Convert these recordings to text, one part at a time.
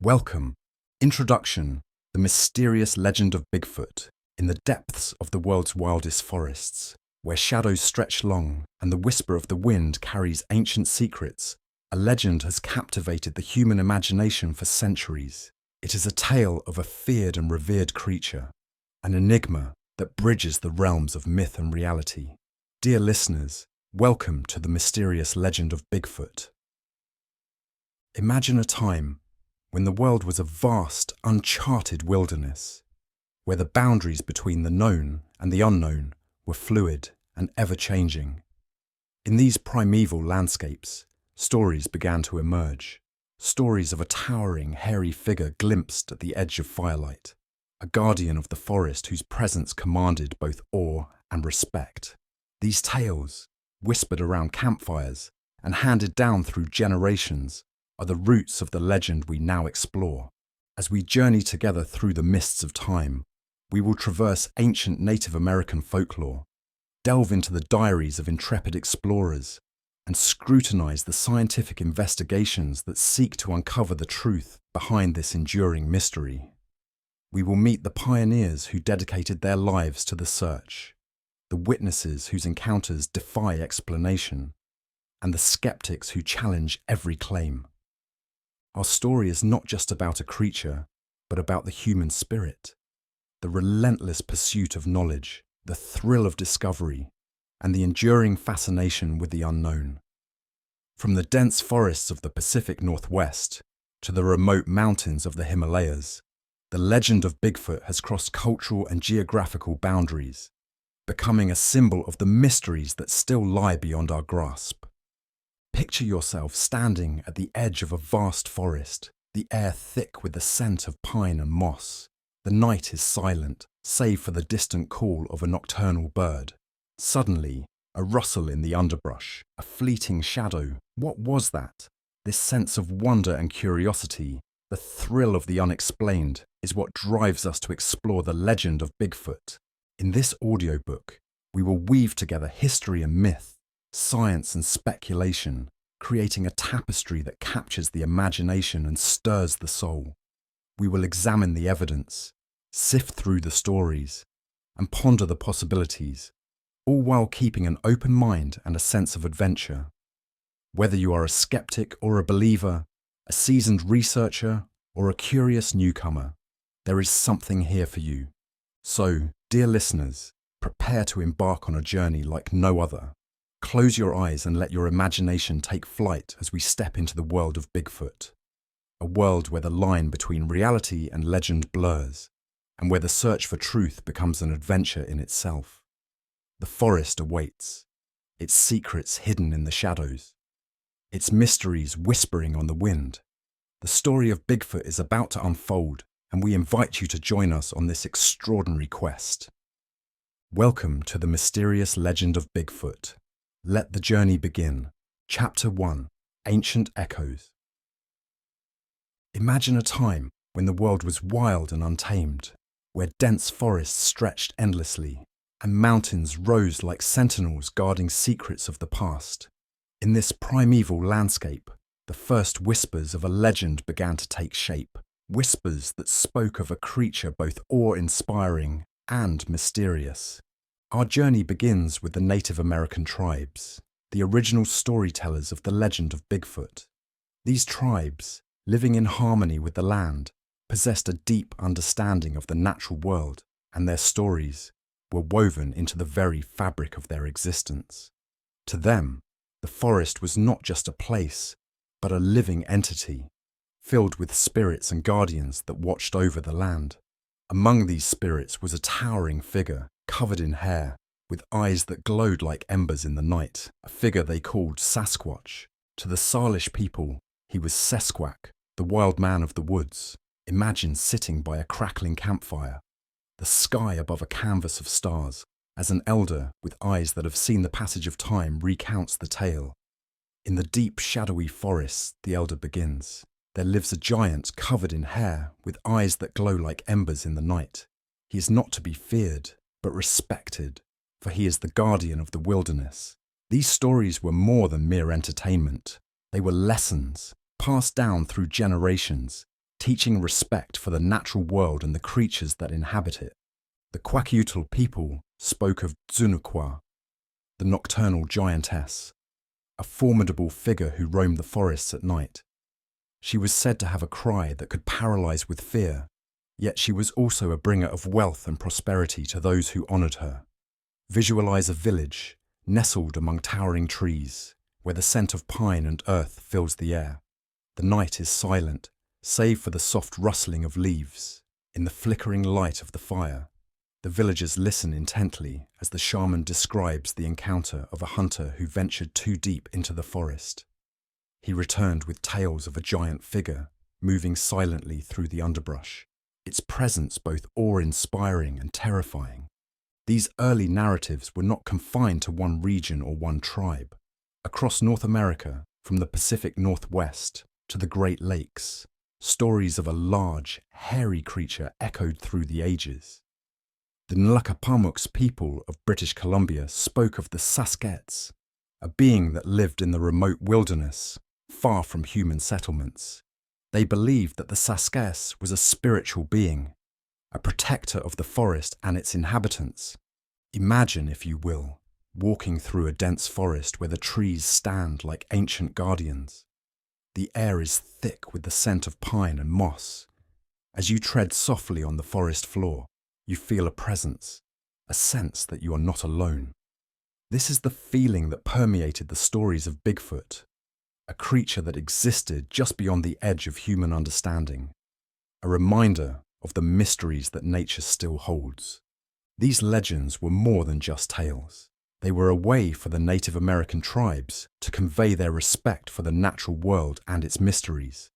Welcome. Introduction: The Mysterious Legend of Bigfoot. In the depths of the world's wildest forests, where shadows stretch long and the whisper of the wind carries ancient secrets, a legend has captivated the human imagination for centuries. It is a tale of a feared and revered creature, an enigma that bridges the realms of myth and reality. Dear listeners, welcome to the Mysterious Legend of Bigfoot. Imagine a time when the world was a vast, uncharted wilderness, where the boundaries between the known and the unknown were fluid and ever-changing. In these primeval landscapes, stories began to emerge, stories of a towering, hairy figure glimpsed at the edge of firelight, a guardian of the forest whose presence commanded both awe and respect. These tales, whispered around campfires and handed down through generations, are the roots of the legend we now explore. As we journey together through the mists of time, we will traverse ancient Native American folklore, delve into the diaries of intrepid explorers, and scrutinize the scientific investigations that seek to uncover the truth behind this enduring mystery. We will meet the pioneers who dedicated their lives to the search, the witnesses whose encounters defy explanation, and the skeptics who challenge every claim. Our story is not just about a creature, but about the human spirit, the relentless pursuit of knowledge, the thrill of discovery, and the enduring fascination with the unknown. From the dense forests of the Pacific Northwest to the remote mountains of the Himalayas, the legend of Bigfoot has crossed cultural and geographical boundaries, becoming a symbol of the mysteries that still lie beyond our grasp. Picture yourself standing at the edge of a vast forest, the air thick with the scent of pine and moss. The night is silent, save for the distant call of a nocturnal bird. Suddenly, a rustle in the underbrush, a fleeting shadow. What was that? This sense of wonder and curiosity, the thrill of the unexplained, is what drives us to explore the legend of Bigfoot. In this audiobook, we will weave together history and myth, science and speculation, creating a tapestry that captures the imagination and stirs the soul. We will examine the evidence, sift through the stories, and ponder the possibilities, all while keeping an open mind and a sense of adventure. Whether you are a skeptic or a believer, a seasoned researcher or a curious newcomer, there is something here for you. So, dear listeners, prepare to embark on a journey like no other. Close your eyes and let your imagination take flight as we step into the world of Bigfoot. A world where the line between reality and legend blurs, and where the search for truth becomes an adventure in itself. The forest awaits, its secrets hidden in the shadows, its mysteries whispering on the wind. The story of Bigfoot is about to unfold, and we invite you to join us on this extraordinary quest. Welcome to the Mysterious Legend of Bigfoot. Let the journey begin. Chapter 1: Ancient Echoes. Imagine a time when the world was wild and untamed, where dense forests stretched endlessly, and mountains rose like sentinels guarding secrets of the past. In this primeval landscape, the first whispers of a legend began to take shape, whispers that spoke of a creature both awe-inspiring and mysterious. Our journey begins with the Native American tribes, the original storytellers of the legend of Bigfoot. These tribes, living in harmony with the land, possessed a deep understanding of the natural world, and their stories were woven into the very fabric of their existence. To them, the forest was not just a place, but a living entity, filled with spirits and guardians that watched over the land. Among these spirits was a towering figure, covered in hair, with eyes that glowed like embers in the night, a figure they called Sasquatch. To the Salish people, he was Sesquak, the wild man of the woods. Imagine sitting by a crackling campfire, the sky above a canvas of stars, as an elder with eyes that have seen the passage of time recounts the tale. In the deep, shadowy forests, the elder begins. There lives a giant covered in hair, with eyes that glow like embers in the night. He is not to be feared, but respected, for he is the guardian of the wilderness. These stories were more than mere entertainment. They were lessons, passed down through generations, teaching respect for the natural world and the creatures that inhabit it. The Kwakiutl people spoke of Dzunukwa, the nocturnal giantess, a formidable figure who roamed the forests at night. She was said to have a cry that could paralyze with fear, yet she was also a bringer of wealth and prosperity to those who honored her. Visualize a village nestled among towering trees, where the scent of pine and earth fills the air. The night is silent, save for the soft rustling of leaves. In the flickering light of the fire, the villagers listen intently as the shaman describes the encounter of a hunter who ventured too deep into the forest. He returned with tales of a giant figure moving silently through the underbrush, its presence both awe-inspiring and terrifying. These early narratives were not confined to one region or one tribe. Across North America, from the Pacific Northwest to the Great Lakes, stories of a large, hairy creature echoed through the ages. The Nlaka'pamux people of British Columbia spoke of the Saskets, a being that lived in the remote wilderness, far from human settlements. They believed that the Saskes was a spiritual being, a protector of the forest and its inhabitants. Imagine, if you will, walking through a dense forest where the trees stand like ancient guardians. The air is thick with the scent of pine and moss. As you tread softly on the forest floor, you feel a presence, a sense that you are not alone. This is the feeling that permeated the stories of Bigfoot, a creature that existed just beyond the edge of human understanding, a reminder of the mysteries that nature still holds. These legends were more than just tales. They were a way for the Native American tribes to convey their respect for the natural world and its mysteries.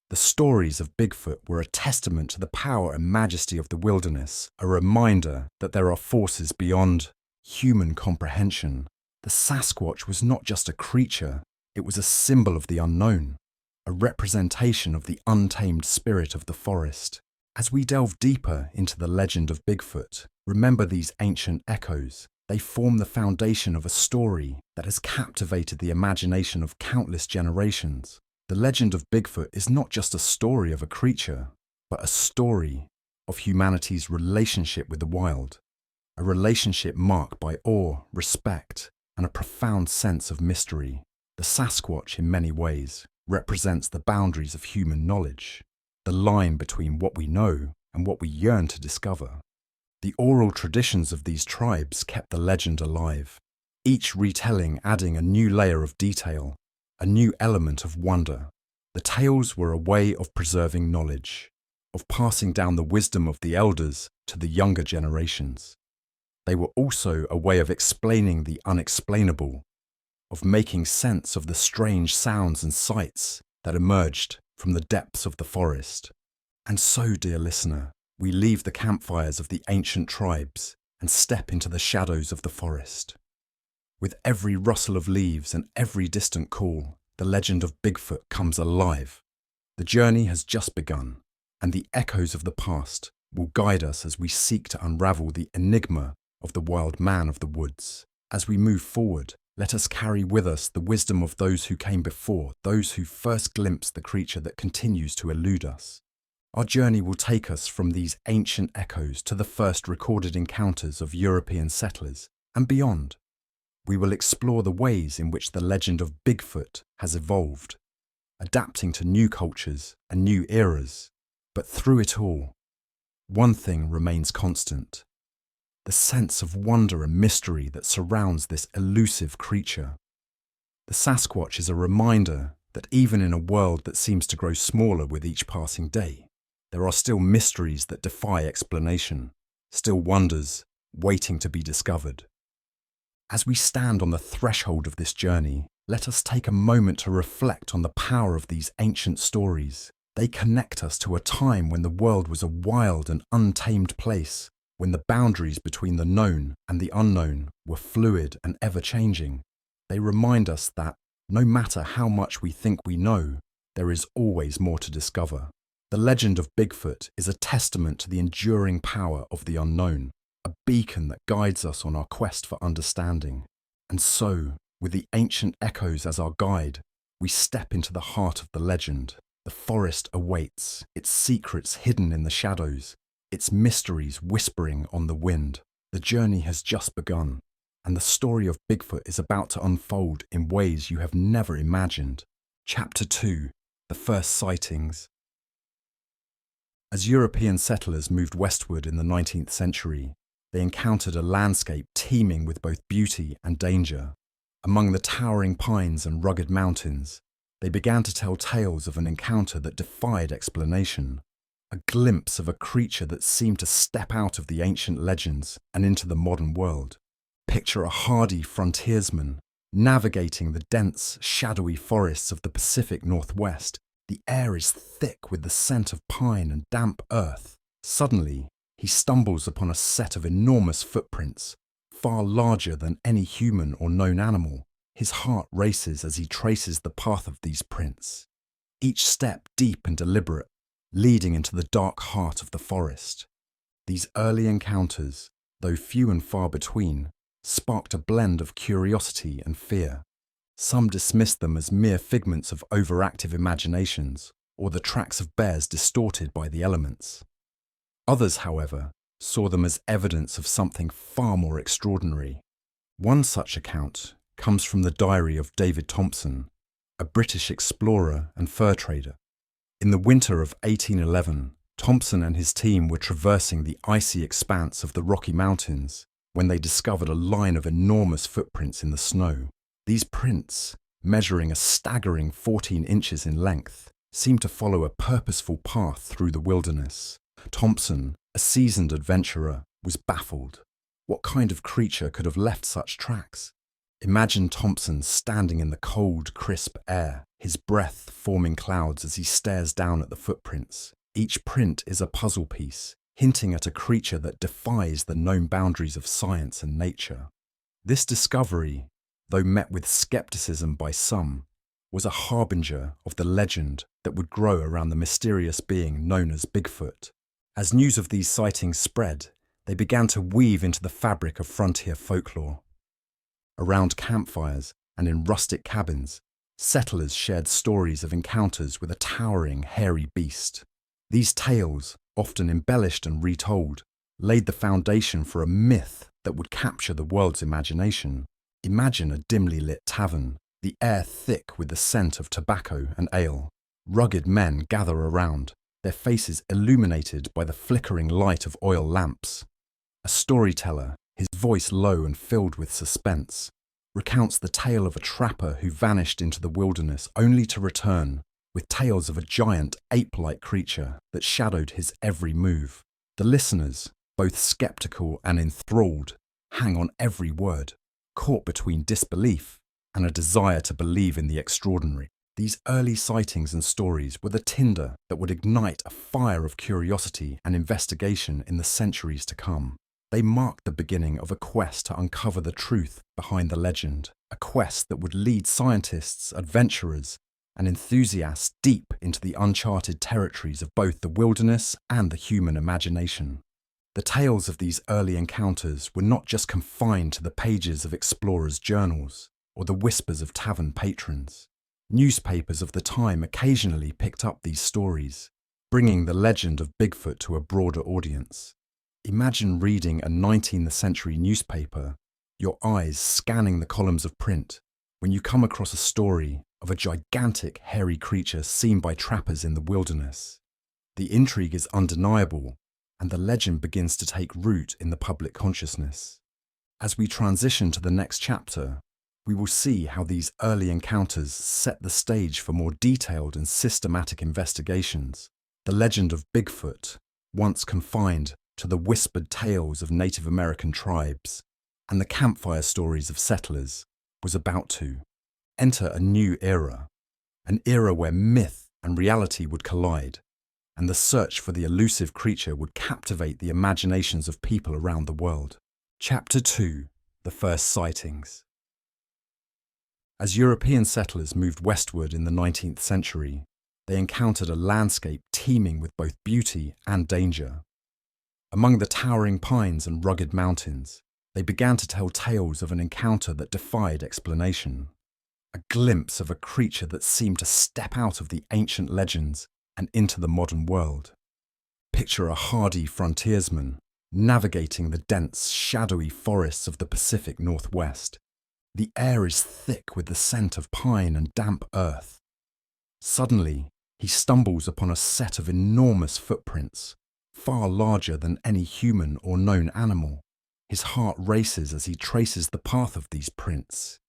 The stories of Bigfoot were a testament to the power and majesty of the wilderness, a reminder that there are forces beyond human comprehension. The Sasquatch was not just a creature, it was a symbol of the unknown, a representation of the untamed spirit of the forest. As we delve deeper into the legend of Bigfoot, remember these ancient echoes. They form the foundation of a story that has captivated the imagination of countless generations. The legend of Bigfoot is not just a story of a creature, but a story of humanity's relationship with the wild, a relationship marked by awe, respect, and a profound sense of mystery. The Sasquatch, in many ways, represents the boundaries of human knowledge, the line between what we know and what we yearn to discover. The oral traditions of these tribes kept the legend alive, each retelling adding a new layer of detail, a new element of wonder. The tales were a way of preserving knowledge, of passing down the wisdom of the elders to the younger generations. They were also a way of explaining the unexplainable, of making sense of the strange sounds and sights that emerged from the depths of the forest. And so, dear listener, we leave the campfires of the ancient tribes and step into the shadows of the forest. With every rustle of leaves and every distant call, the legend of Bigfoot comes alive. The journey has just begun, and the echoes of the past will guide us as we seek to unravel the enigma of the wild man of the woods. As we move forward, let us carry with us the wisdom of those who came before, those who first glimpsed the creature that continues to elude us. Our journey will take us from these ancient echoes to the first recorded encounters of European settlers and beyond. We will explore the ways in which the legend of Bigfoot has evolved, adapting to new cultures and new eras. But through it all, one thing remains constant: the sense of wonder and mystery that surrounds this elusive creature. The Sasquatch is a reminder that even in a world that seems to grow smaller with each passing day, there are still mysteries that defy explanation, still wonders waiting to be discovered. As we stand on the threshold of this journey, let us take a moment to reflect on the power of these ancient stories. They connect us to a time when the world was a wild and untamed place, when the boundaries between the known and the unknown were fluid and ever-changing. They remind us that, no matter how much we think we know, there is always more to discover. The legend of Bigfoot is a testament to the enduring power of the unknown, a beacon that guides us on our quest for understanding. And so, with the ancient echoes as our guide, we step into the heart of the legend, The forest awaits, its secrets hidden in the shadows, its mysteries whispering on the wind. The journey has just begun, and the story of Bigfoot is about to unfold in ways you have never imagined. Chapter 2: The First Sightings. As European settlers moved westward in the 19th century, they encountered a landscape teeming with both beauty and danger. Among the towering pines and rugged mountains, they began to tell tales of an encounter that defied explanation, a glimpse of a creature that seemed to step out of the ancient legends and into the modern world. Picture a hardy frontiersman navigating the dense, shadowy forests of the Pacific Northwest. The air is thick with the scent of pine and damp earth. Suddenly, he stumbles upon a set of enormous footprints, far larger than any human or known animal. His heart races as he traces the path of these prints, each step deep and deliberate, leading into the dark heart of the forest. These early encounters, though few and far between, sparked a blend of curiosity and fear. Some dismissed them as mere figments of overactive imaginations, or the tracks of bears distorted by the elements. Others, however, saw them as evidence of something far more extraordinary. One such account comes from the diary of David Thompson, a British explorer and fur trader. In the winter of 1811, Thompson and his team were traversing the icy expanse of the Rocky Mountains when they discovered a line of enormous footprints in the snow. These prints, measuring a staggering 14 inches in length, seemed to follow a purposeful path through the wilderness. Thompson, a seasoned adventurer, was baffled. What kind of creature could have left such tracks? Imagine Thompson standing in the cold, crisp air, his breath forming clouds as he stares down at the footprints. Each print is a puzzle piece, hinting at a creature that defies the known boundaries of science and nature. This discovery, though met with skepticism by some, was a harbinger of the legend that would grow around the mysterious being known as Bigfoot. As news of these sightings spread, they began to weave into the fabric of frontier folklore. Around campfires and in rustic cabins, settlers shared stories of encounters with a towering, hairy beast. These tales, often embellished and retold, laid the foundation for a myth that would capture the world's imagination. Imagine a dimly lit tavern, the air thick with the scent of tobacco and ale. Rugged men gather around, their faces illuminated by the flickering light of oil lamps. A storyteller, his voice low and filled with suspense, recounts the tale of a trapper who vanished into the wilderness only to return with tales of a giant ape-like creature that shadowed his every move. The listeners, both skeptical and enthralled, hang on every word, caught between disbelief and a desire to believe in the extraordinary. These early sightings and stories were the tinder that would ignite a fire of curiosity and investigation in the centuries to come. They marked the beginning of a quest to uncover the truth behind the legend, a quest that would lead scientists, adventurers, and enthusiasts deep into the uncharted territories of both the wilderness and the human imagination. The tales of these early encounters were not just confined to the pages of explorers' journals or the whispers of tavern patrons. Newspapers of the time occasionally picked up these stories, bringing the legend of Bigfoot to a broader audience. Imagine reading a 19th century newspaper, your eyes scanning the columns of print, when you come across a story of a gigantic hairy creature seen by trappers in the wilderness. The intrigue is undeniable, and the legend begins to take root in the public consciousness. As we transition to the next chapter, we will see how these early encounters set the stage for more detailed and systematic investigations. The legend of Bigfoot, once confined to the whispered tales of Native American tribes and the campfire stories of settlers, was about to enter a new era, an era where myth and reality would collide, and the search for the elusive creature would captivate the imaginations of people around the world. Chapter 2: The First Sightings. As European settlers moved westward in the 19th century, they encountered a landscape teeming with both beauty and danger. Among the towering pines and rugged mountains, they began to tell tales of an encounter that defied explanation. a glimpse of a creature that seemed to step out of the ancient legends and into the modern world. Picture a hardy frontiersman navigating the dense, shadowy forests of the Pacific Northwest. The air is thick with the scent of pine and damp earth. Suddenly, he stumbles upon a set of enormous footprints, far larger than any human or known animal. His heart races as he traces the path of these prints,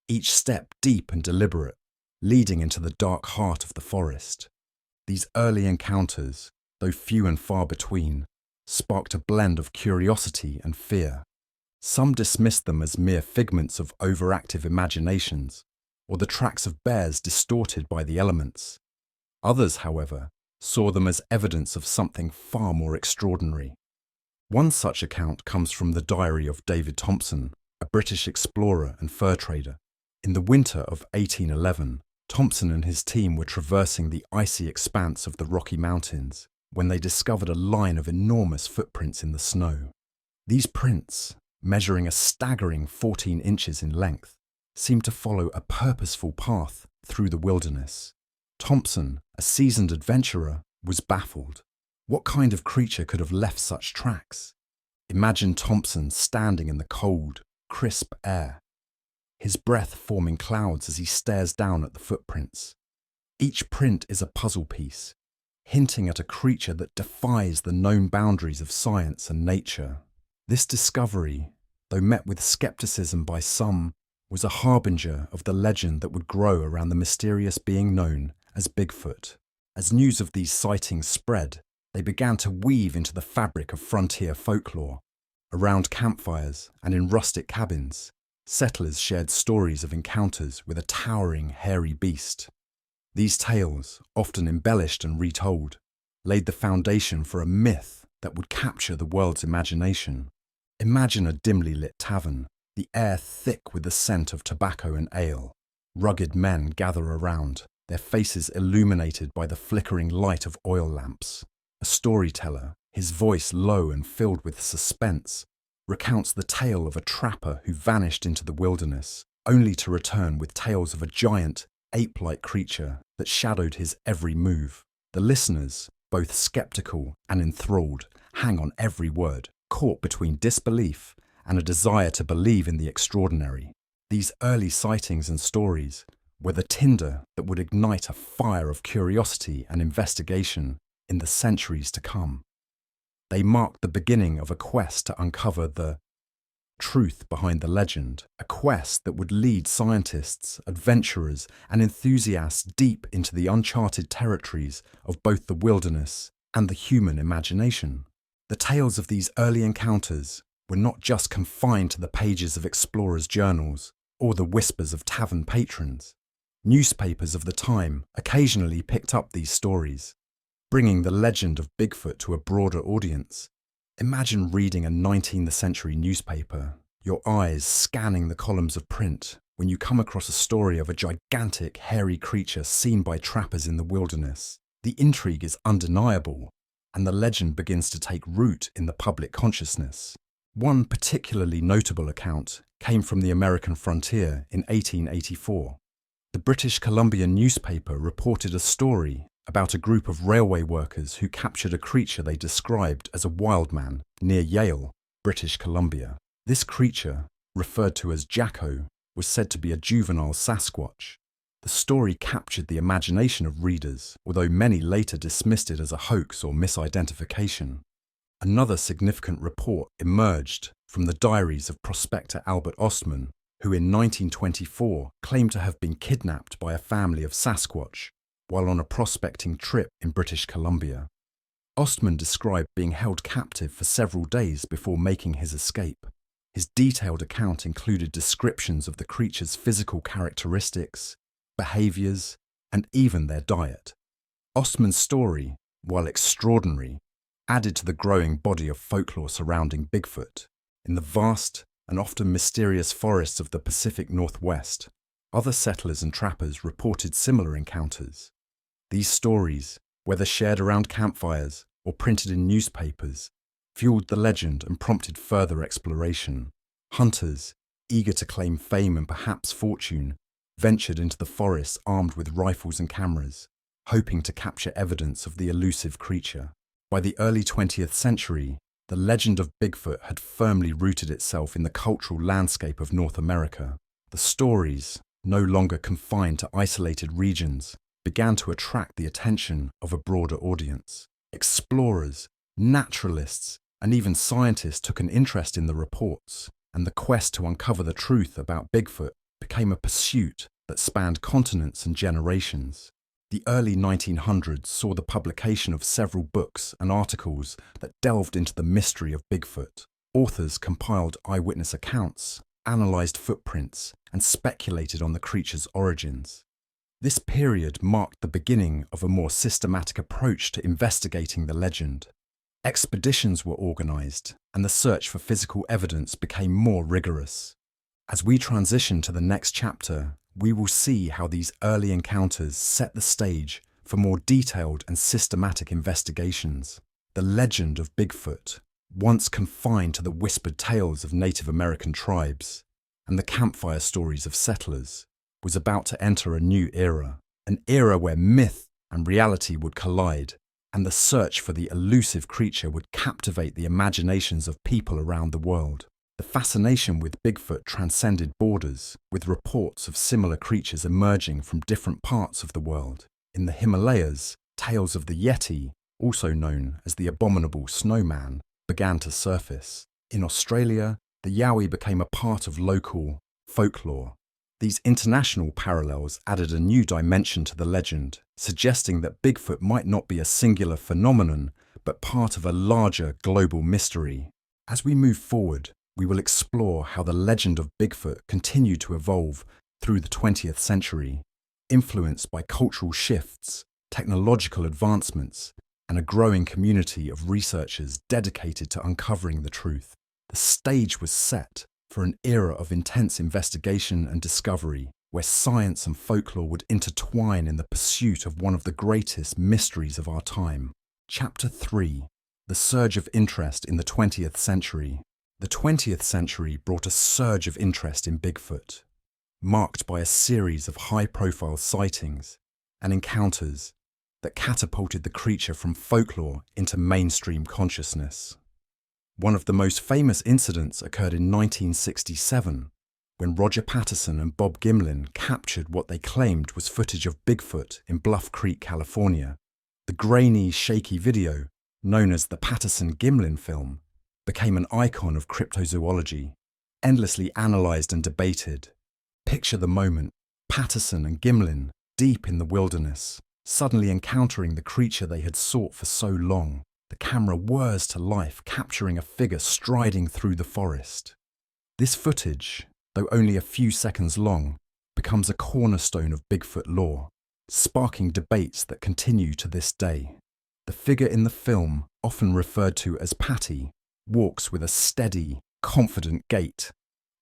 each step deep and deliberate, leading into the dark heart of the forest. These early encounters, though few and far between, sparked a blend of curiosity and fear. Some dismissed them as mere figments of overactive imaginations, or the tracks of bears distorted by the elements. Others, however, saw them as evidence of something far more extraordinary. One such account comes from the diary of David Thompson, a British explorer and fur trader. In the winter of 1811, Thompson and his team were traversing the icy expanse of the Rocky Mountains when they discovered a line of enormous footprints in the snow. These prints, measuring a staggering 14 inches in length, seemed to follow a purposeful path through the wilderness. Thompson, a seasoned adventurer, was baffled. What kind of creature could have left such tracks? Imagine Thompson standing in the cold, crisp air, his breath forming clouds as he stares down at the footprints. Each print is a puzzle piece, hinting at a creature that defies the known boundaries of science and nature. This discovery, though met with skepticism by some, was a harbinger of the legend that would grow around the mysterious being known as Bigfoot. As news of these sightings spread, they began to weave into the fabric of frontier folklore. Around campfires and in rustic cabins, settlers shared stories of encounters with a towering, hairy beast. These tales, often embellished and retold, laid the foundation for a myth that would capture the world's imagination. Imagine a dimly lit tavern, the air thick with the scent of tobacco and ale. Rugged men gather around, their faces illuminated by the flickering light of oil lamps. A storyteller, his voice low and filled with suspense, recounts the tale of a trapper who vanished into the wilderness, only to return with tales of a giant, ape-like creature that shadowed his every move. The listeners, both skeptical and enthralled, hang on every word, caught between disbelief and a desire to believe in the extraordinary. These early sightings and stories were the tinder that would ignite a fire of curiosity and investigation in the centuries to come. They marked the beginning of a quest to uncover the truth behind the legend, a quest that would lead scientists, adventurers, and enthusiasts deep into the uncharted territories of both the wilderness and the human imagination. The tales of these early encounters were not just confined to the pages of explorers' journals or the whispers of tavern patrons. Newspapers of the time occasionally picked up these stories, bringing the legend of Bigfoot to a broader audience. Imagine reading a 19th century newspaper, your eyes scanning the columns of print, when you come across a story of a gigantic, hairy creature seen by trappers in the wilderness. The intrigue is undeniable, and the legend begins to take root in the public consciousness. One particularly notable account came from the American frontier in 1884. The British Columbia newspaper reported a story about a group of railway workers who captured a creature they described as a wild man near Yale, British Columbia. This creature, referred to as Jacko, was said to be a juvenile Sasquatch. The story captured the imagination of readers, although many later dismissed it as a hoax or misidentification. Another significant report emerged from the diaries of prospector Albert Ostman, who in 1924 claimed to have been kidnapped by a family of Sasquatch while on a prospecting trip in British Columbia. Ostman described being held captive for several days before making his escape. His detailed account included descriptions of the creature's physical characteristics, behaviours, and even their diet. Ostman's story, while extraordinary, added to the growing body of folklore surrounding Bigfoot. In the vast and often mysterious forests of the Pacific Northwest, other settlers and trappers reported similar encounters. These stories, whether shared around campfires or printed in newspapers, fueled the legend and prompted further exploration. Hunters, eager to claim fame and perhaps fortune, ventured into the forest armed with rifles and cameras, hoping to capture evidence of the elusive creature. By the early 20th century, the legend of Bigfoot had firmly rooted itself in the cultural landscape of North America. The stories, no longer confined to isolated regions, began to attract the attention of a broader audience. Explorers, naturalists, and even scientists took an interest in the reports, and the quest to uncover the truth about Bigfoot became a pursuit that spanned continents and generations. The early 1900s saw the publication of several books and articles that delved into the mystery of Bigfoot. Authors compiled eyewitness accounts, analysed footprints, and speculated on the creature's origins. This period marked the beginning of a more systematic approach to investigating the legend. Expeditions were organised, and the search for physical evidence became more rigorous. As we transition to the next chapter, we will see how these early encounters set the stage for more detailed and systematic investigations. The legend of Bigfoot, once confined to the whispered tales of Native American tribes and the campfire stories of settlers, was about to enter a new era, an era where myth and reality would collide, and the search for the elusive creature would captivate the imaginations of people around the world. The fascination with Bigfoot transcended borders, with reports of similar creatures emerging from different parts of the world. In the Himalayas, tales of the Yeti, also known as the abominable snowman, began to surface. In Australia, the Yowie became a part of local folklore. These international parallels added a new dimension to the legend, suggesting that Bigfoot might not be a singular phenomenon, but part of a larger global mystery. As we move forward, we will explore how the legend of Bigfoot continued to evolve through the 20th century, influenced by cultural shifts, technological advancements, and a growing community of researchers dedicated to uncovering the truth. The stage was set for an era of intense investigation and discovery, where science and folklore would intertwine in the pursuit of one of the greatest mysteries of our time. Chapter 3: The Surge of Interest in the 20th Century. The 20th century brought a surge of interest in Bigfoot, marked by a series of high-profile sightings and encounters that catapulted the creature from folklore into mainstream consciousness. One of the most famous incidents occurred in 1967, when Roger Patterson and Bob Gimlin captured what they claimed was footage of Bigfoot in Bluff Creek, California. The grainy, shaky video, known as the Patterson-Gimlin film, became an icon of cryptozoology, endlessly analysed and debated. Picture the moment: Patterson and Gimlin, deep in the wilderness, suddenly encountering the creature they had sought for so long. The camera whirs to life, capturing a figure striding through the forest. This footage, though only a few seconds long, becomes a cornerstone of Bigfoot lore, sparking debates that continue to this day. The figure in the film, often referred to as Patty, walks with a steady, confident gait,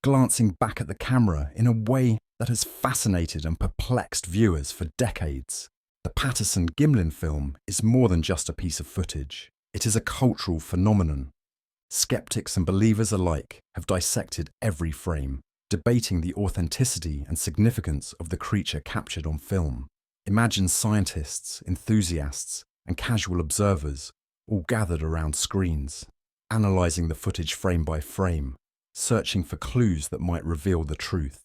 glancing back at the camera in a way that has fascinated and perplexed viewers for decades. The Patterson-Gimlin film is more than just a piece of footage. It is a cultural phenomenon. Skeptics and believers alike have dissected every frame, debating the authenticity and significance of the creature captured on film. Imagine scientists, enthusiasts, and casual observers all gathered around screens, analysing the footage frame by frame, searching for clues that might reveal the truth.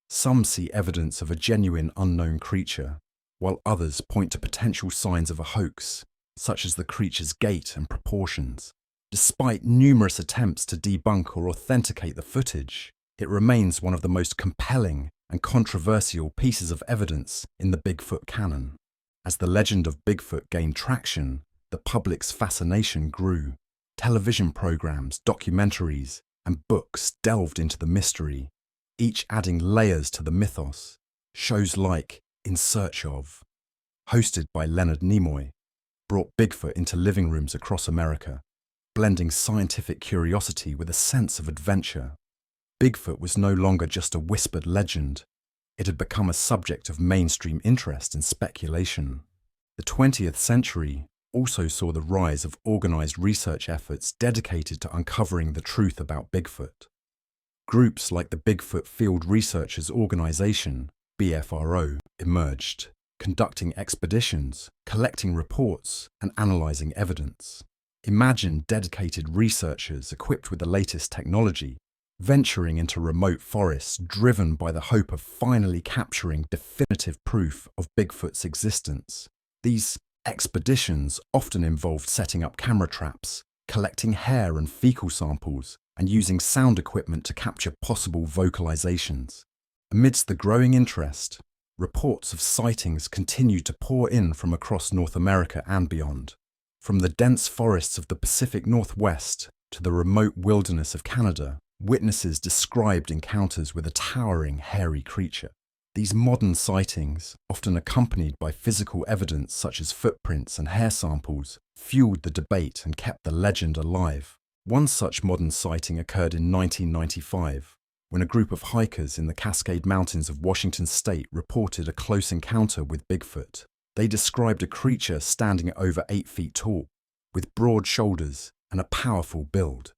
Some see evidence of a genuine unknown creature, while others point to potential signs of a hoax, such as the creature's gait and proportions. Despite numerous attempts to debunk or authenticate the footage, it remains one of the most compelling and controversial pieces of evidence in the Bigfoot canon. As the legend of Bigfoot gained traction, the public's fascination grew. Television programs, documentaries, and books delved into the mystery, each adding layers to the mythos. Shows like In Search Of, hosted by Leonard Nimoy, brought Bigfoot into living rooms across America, blending scientific curiosity with a sense of adventure. Bigfoot was no longer just a whispered legend. It had become a subject of mainstream interest and speculation. The 20th century also saw the rise of organised research efforts dedicated to uncovering the truth about Bigfoot. Groups like the Bigfoot Field Researchers Organization BFRO emerged, conducting expeditions, collecting reports, and analysing evidence. Imagine dedicated researchers equipped with the latest technology, venturing into remote forests driven by the hope of finally capturing definitive proof of Bigfoot's existence. These expeditions often involved setting up camera traps, collecting hair and fecal samples, and using sound equipment to capture possible vocalizations. Amidst the growing interest, reports of sightings continued to pour in from across North America and beyond. From the dense forests of the Pacific Northwest to the remote wilderness of Canada, witnesses described encounters with a towering, hairy creature. These modern sightings, often accompanied by physical evidence such as footprints and hair samples, fueled the debate and kept the legend alive. One such modern sighting occurred in 1995, when a group of hikers in the Cascade Mountains of Washington state reported a close encounter with Bigfoot. They described a creature standing at over 8 feet tall, with broad shoulders and a powerful build.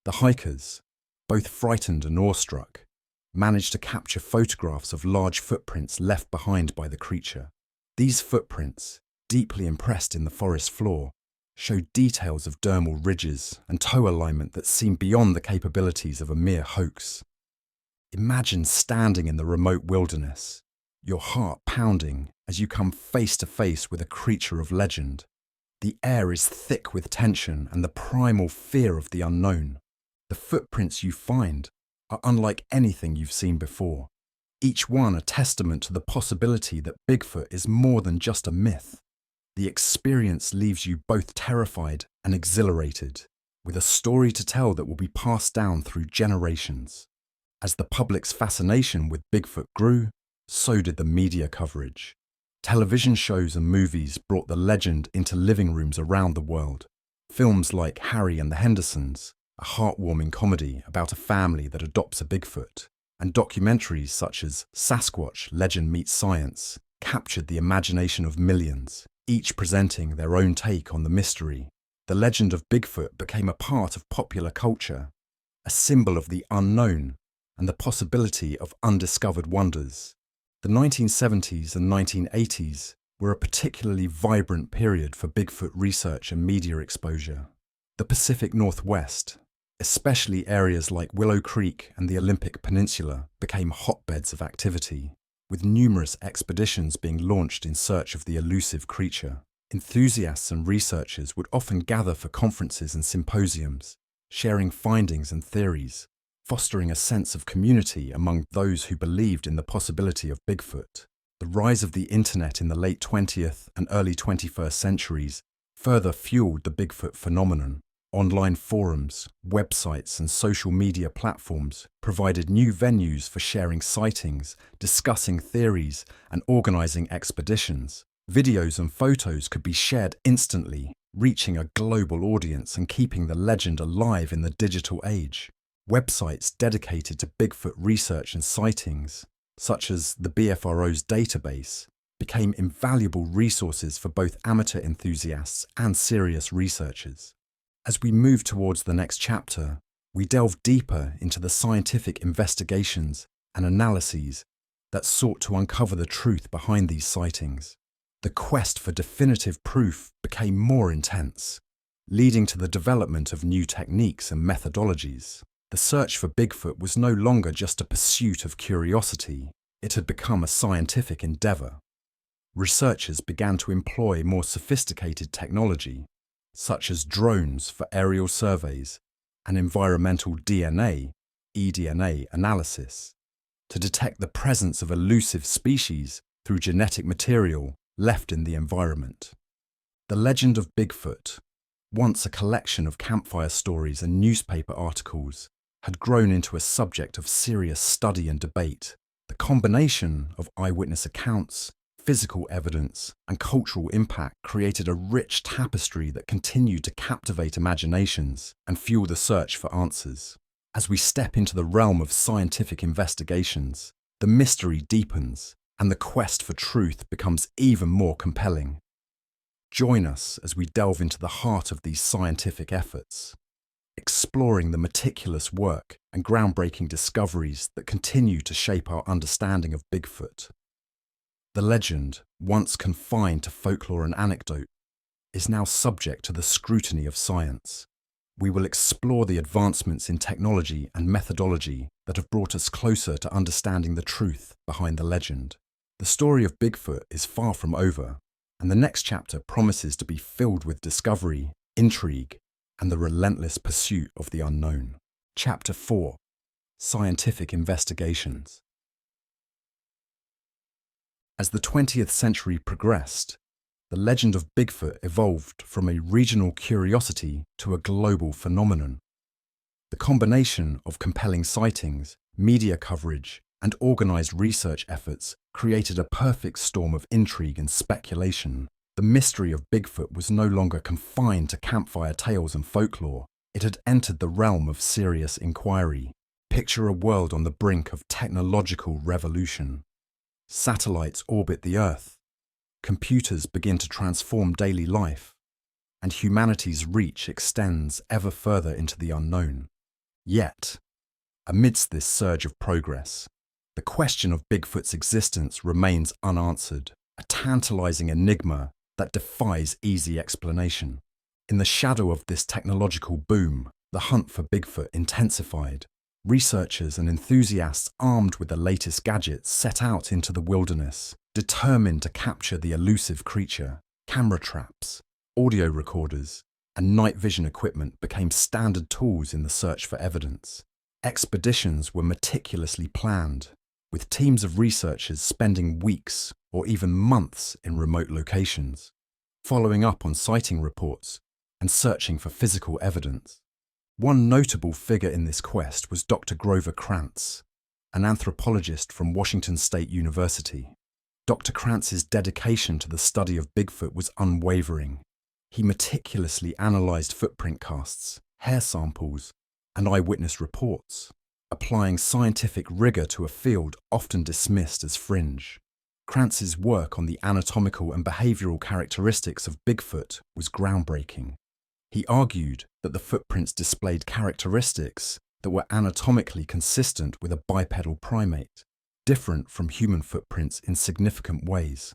The hikers, both frightened and awestruck, managed to capture photographs of large footprints left behind by the creature. These footprints, deeply impressed in the forest floor, showed details of dermal ridges and toe alignment that seemed beyond the capabilities of a mere hoax. Imagine standing in the remote wilderness, your heart pounding as you come face to face with a creature of legend. The air is thick with tension and the primal fear of the unknown. The footprints you find are unlike anything you've seen before, each one a testament to the possibility that Bigfoot is more than just a myth. The experience leaves you both terrified and exhilarated, with a story to tell that will be passed down through generations. As the public's fascination with Bigfoot grew, so did the media coverage. Television shows and movies brought the legend into living rooms around the world. Films like Harry and the Hendersons, a heartwarming comedy about a family that adopts a Bigfoot, and documentaries such as Sasquatch: Legend Meets Science captured the imagination of millions, each presenting their own take on the mystery. The legend of Bigfoot became a part of popular culture, a symbol of the unknown and the possibility of undiscovered wonders. The 1970s and 1980s were a particularly vibrant period for Bigfoot research and media exposure. The Pacific Northwest, especially areas like Willow Creek and the Olympic Peninsula, became hotbeds of activity, with numerous expeditions being launched in search of the elusive creature. Enthusiasts and researchers would often gather for conferences and symposiums, sharing findings and theories, fostering a sense of community among those who believed in the possibility of Bigfoot. The rise of the internet in the late 20th and early 21st centuries further fueled the Bigfoot phenomenon. Online forums, websites, and social media platforms provided new venues for sharing sightings, discussing theories, and organizing expeditions. Videos and photos could be shared instantly, reaching a global audience and keeping the legend alive in the digital age. Websites dedicated to Bigfoot research and sightings, such as the BFRO's database, became invaluable resources for both amateur enthusiasts and serious researchers. As we move towards the next chapter, we delve deeper into the scientific investigations and analyses that sought to uncover the truth behind these sightings. The quest for definitive proof became more intense, leading to the development of new techniques and methodologies. The search for Bigfoot was no longer just a pursuit of curiosity, it had become a scientific endeavor. Researchers began to employ more sophisticated technology, such as drones for aerial surveys and environmental DNA, eDNA analysis, to detect the presence of elusive species through genetic material left in the environment. The legend of Bigfoot, once a collection of campfire stories and newspaper articles, had grown into a subject of serious study and debate. The combination of eyewitness accounts, physical evidence, and cultural impact created a rich tapestry that continued to captivate imaginations and fuel the search for answers. As we step into the realm of scientific investigations, the mystery deepens and the quest for truth becomes even more compelling. Join us as we delve into the heart of these scientific efforts, exploring the meticulous work and groundbreaking discoveries that continue to shape our understanding of Bigfoot. The legend, once confined to folklore and anecdote, is now subject to the scrutiny of science. We will explore the advancements in technology and methodology that have brought us closer to understanding the truth behind the legend. The story of Bigfoot is far from over, and the next chapter promises to be filled with discovery, intrigue, and the relentless pursuit of the unknown. Chapter 4: Scientific Investigations. As the 20th century progressed, the legend of Bigfoot evolved from a regional curiosity to a global phenomenon. The combination of compelling sightings, media coverage, and organized research efforts created a perfect storm of intrigue and speculation. The mystery of Bigfoot was no longer confined to campfire tales and folklore. It had entered the realm of serious inquiry. Picture a world on the brink of technological revolution. Satellites orbit the Earth. Computers begin to transform daily life, and humanity's reach extends ever further into the unknown. Yet, amidst this surge of progress, the question of Bigfoot's existence remains unanswered, a tantalizing enigma that defies easy explanation. In the shadow of this technological boom, the hunt for Bigfoot intensified. Researchers and enthusiasts armed with the latest gadgets set out into the wilderness, determined to capture the elusive creature. Camera traps, audio recorders, and night vision equipment became standard tools in the search for evidence. Expeditions were meticulously planned, with teams of researchers spending weeks or even months in remote locations, following up on sighting reports and searching for physical evidence. One notable figure in this quest was Dr. Grover Krantz, an anthropologist from Washington State University. Dr. Krantz's dedication to the study of Bigfoot was unwavering. He meticulously analyzed footprint casts, hair samples, and eyewitness reports, applying scientific rigor to a field often dismissed as fringe. Krantz's work on the anatomical and behavioral characteristics of Bigfoot was groundbreaking. He argued that the footprints displayed characteristics that were anatomically consistent with a bipedal primate, different from human footprints in significant ways.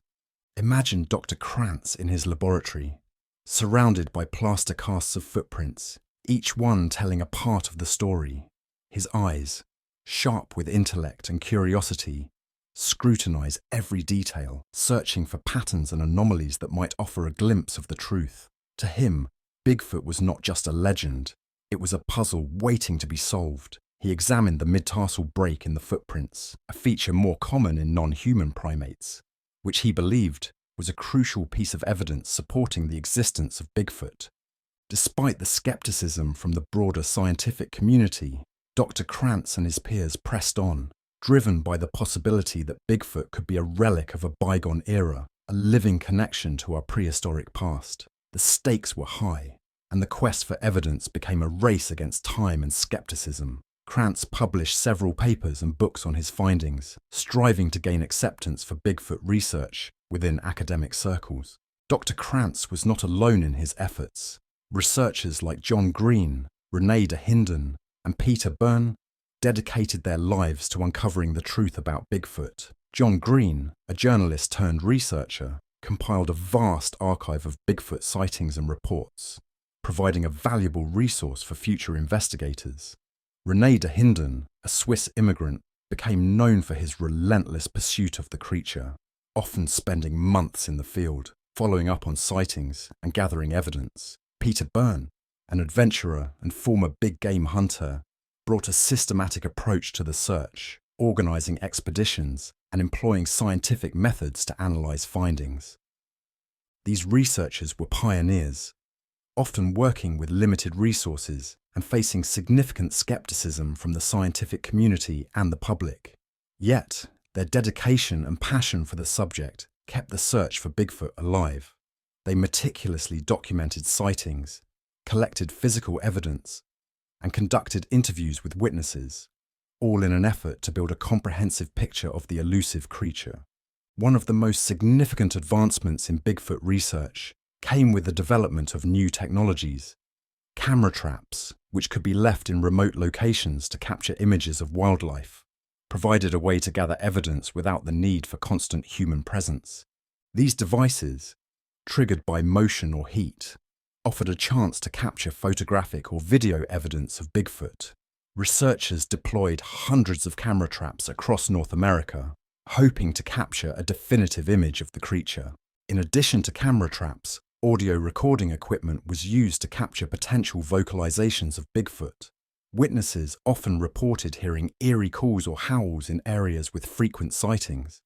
Imagine Dr. Krantz in his laboratory, surrounded by plaster casts of footprints, each one telling a part of the story. His eyes, sharp with intellect and curiosity, scrutinize every detail, searching for patterns and anomalies that might offer a glimpse of the truth. To him, Bigfoot was not just a legend, it was a puzzle waiting to be solved. He examined the mid-tarsal break in the footprints, a feature more common in non-human primates, which he believed was a crucial piece of evidence supporting the existence of Bigfoot. Despite the skepticism from the broader scientific community, Dr. Krantz and his peers pressed on, driven by the possibility that Bigfoot could be a relic of a bygone era, a living connection to our prehistoric past. The stakes were high, and the quest for evidence became a race against time and skepticism. Krantz published several papers and books on his findings, striving to gain acceptance for Bigfoot research within academic circles. Dr. Krantz was not alone in his efforts. Researchers like John Green, Renee de Hinden, and Peter Byrne dedicated their lives to uncovering the truth about Bigfoot. John Green, a journalist turned researcher, compiled a vast archive of Bigfoot sightings and reports, providing a valuable resource for future investigators. Renee de Hinden, a Swiss immigrant, became known for his relentless pursuit of the creature, often spending months in the field, following up on sightings and gathering evidence. Peter Byrne, an adventurer and former big game hunter, brought a systematic approach to the search, organizing expeditions and employing scientific methods to analyze findings. These researchers were pioneers, often working with limited resources and facing significant skepticism from the scientific community and the public. Yet, their dedication and passion for the subject kept the search for Bigfoot alive. They meticulously documented sightings, collected physical evidence, and conducted interviews with witnesses, all in an effort to build a comprehensive picture of the elusive creature. One of the most significant advancements in Bigfoot research came with the development of new technologies. Camera traps, which could be left in remote locations to capture images of wildlife, provided a way to gather evidence without the need for constant human presence. These devices, triggered by motion or heat, offered a chance to capture photographic or video evidence of Bigfoot. Researchers deployed hundreds of camera traps across North America, hoping to capture a definitive image of the creature. In addition to camera traps, audio recording equipment was used to capture potential vocalizations of Bigfoot. Witnesses often reported hearing eerie calls or howls in areas with frequent sightings.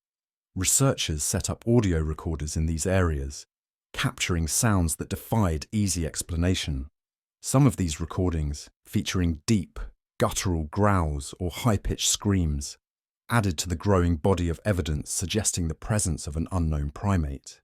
Researchers set up audio recorders in these areas, capturing sounds that defied easy explanation. Some of these recordings, featuring deep, guttural growls or high-pitched screams, added to the growing body of evidence suggesting the presence of an unknown primate.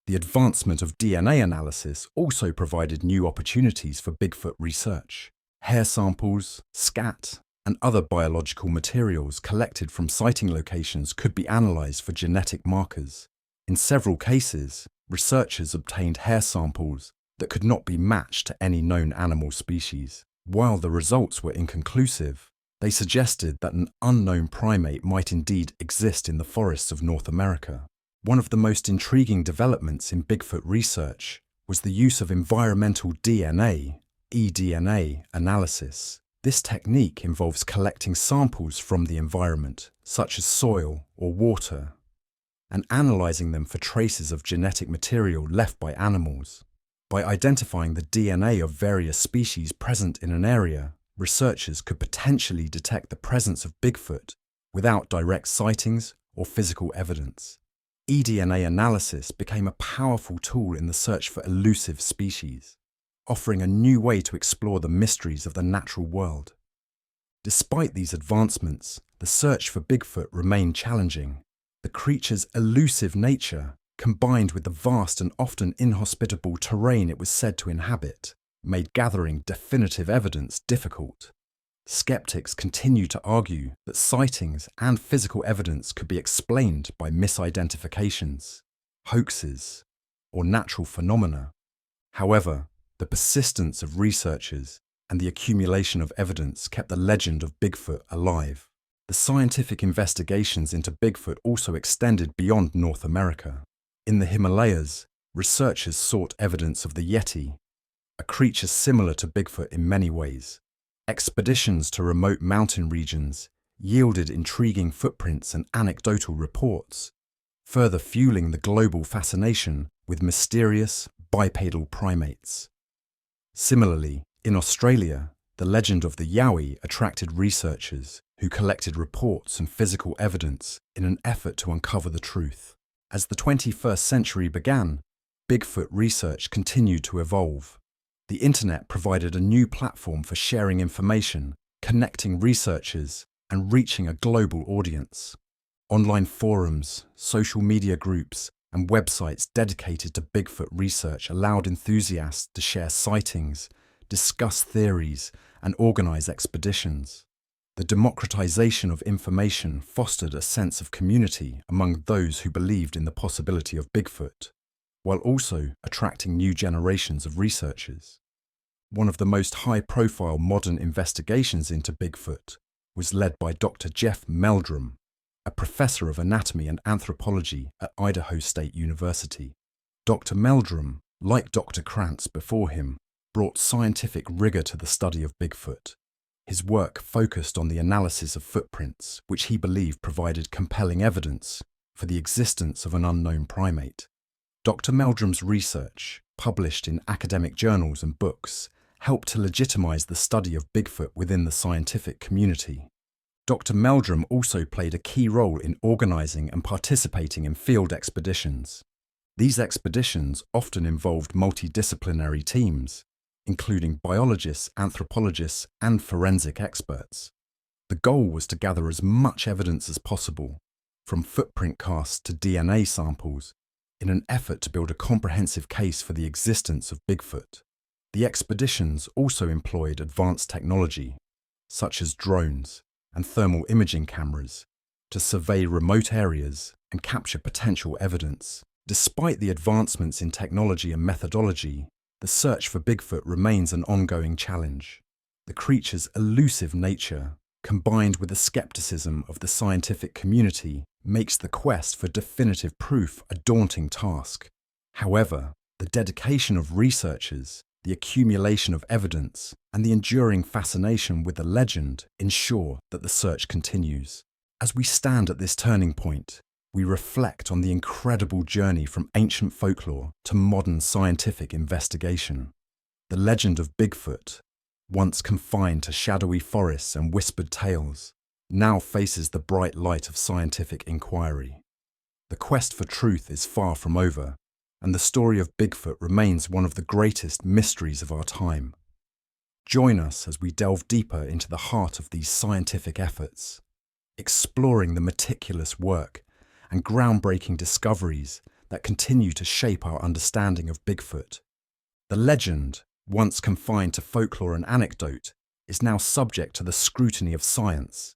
The advancement of DNA analysis also provided new opportunities for Bigfoot research. Hair samples, scat, and other biological materials collected from sighting locations could be analyzed for genetic markers. In several cases, researchers obtained hair samples that could not be matched to any known animal species. While the results were inconclusive, they suggested that an unknown primate might indeed exist in the forests of North America. One of the most intriguing developments in Bigfoot research was the use of environmental DNA, eDNA, analysis. This technique involves collecting samples from the environment, such as soil or water, and analyzing them for traces of genetic material left by animals. By identifying the DNA of various species present in an area, researchers could potentially detect the presence of Bigfoot without direct sightings or physical evidence. eDNA analysis became a powerful tool in the search for elusive species, offering a new way to explore the mysteries of the natural world. Despite these advancements, the search for Bigfoot remained challenging. The creature's elusive nature, combined with the vast and often inhospitable terrain it was said to inhabit, made gathering definitive evidence difficult. Skeptics continue to argue that sightings and physical evidence could be explained by misidentifications, hoaxes, or natural phenomena. However, the persistence of researchers and the accumulation of evidence kept the legend of Bigfoot alive. The scientific investigations into Bigfoot also extended beyond North America. In the Himalayas, researchers sought evidence of the Yeti, a creature similar to Bigfoot in many ways. Expeditions to remote mountain regions yielded intriguing footprints and anecdotal reports, further fueling the global fascination with mysterious bipedal primates. Similarly, in Australia, the legend of the Yowie attracted researchers who collected reports and physical evidence in an effort to uncover the truth. As the 21st century began, Bigfoot research continued to evolve. The internet provided a new platform for sharing information, connecting researchers, and reaching a global audience. Online forums, social media groups, and websites dedicated to Bigfoot research allowed enthusiasts to share sightings, discuss theories, and organize expeditions. The democratization of information fostered a sense of community among those who believed in the possibility of Bigfoot, while also attracting new generations of researchers. One of the most high-profile modern investigations into Bigfoot was led by Dr. Jeff Meldrum, a professor of anatomy and anthropology at Idaho State University. Dr. Meldrum, like Dr. Krantz before him, brought scientific rigor to the study of Bigfoot. His work focused on the analysis of footprints, which he believed provided compelling evidence for the existence of an unknown primate. Dr. Meldrum's research, published in academic journals and books, helped to legitimize the study of Bigfoot within the scientific community. Dr. Meldrum also played a key role in organizing and participating in field expeditions. These expeditions often involved multidisciplinary teams, including biologists, anthropologists, and forensic experts. The goal was to gather as much evidence as possible, from footprint casts to DNA samples, in an effort to build a comprehensive case for the existence of Bigfoot. The expeditions also employed advanced technology, such as drones and thermal imaging cameras, to survey remote areas and capture potential evidence. Despite the advancements in technology and methodology, the search for Bigfoot remains an ongoing challenge. The creature's elusive nature, combined with the skepticism of the scientific community, makes the quest for definitive proof a daunting task. However, the dedication of researchers, the accumulation of evidence, and the enduring fascination with the legend ensure that the search continues. As we stand at this turning point, we reflect on the incredible journey from ancient folklore to modern scientific investigation. The legend of Bigfoot, once confined to shadowy forests and whispered tales, now faces the bright light of scientific inquiry. The quest for truth is far from over, and the story of Bigfoot remains one of the greatest mysteries of our time. Join us as we delve deeper into the heart of these scientific efforts, exploring the meticulous work and groundbreaking discoveries that continue to shape our understanding of Bigfoot. The legend, once confined to folklore and anecdote, is now subject to the scrutiny of science.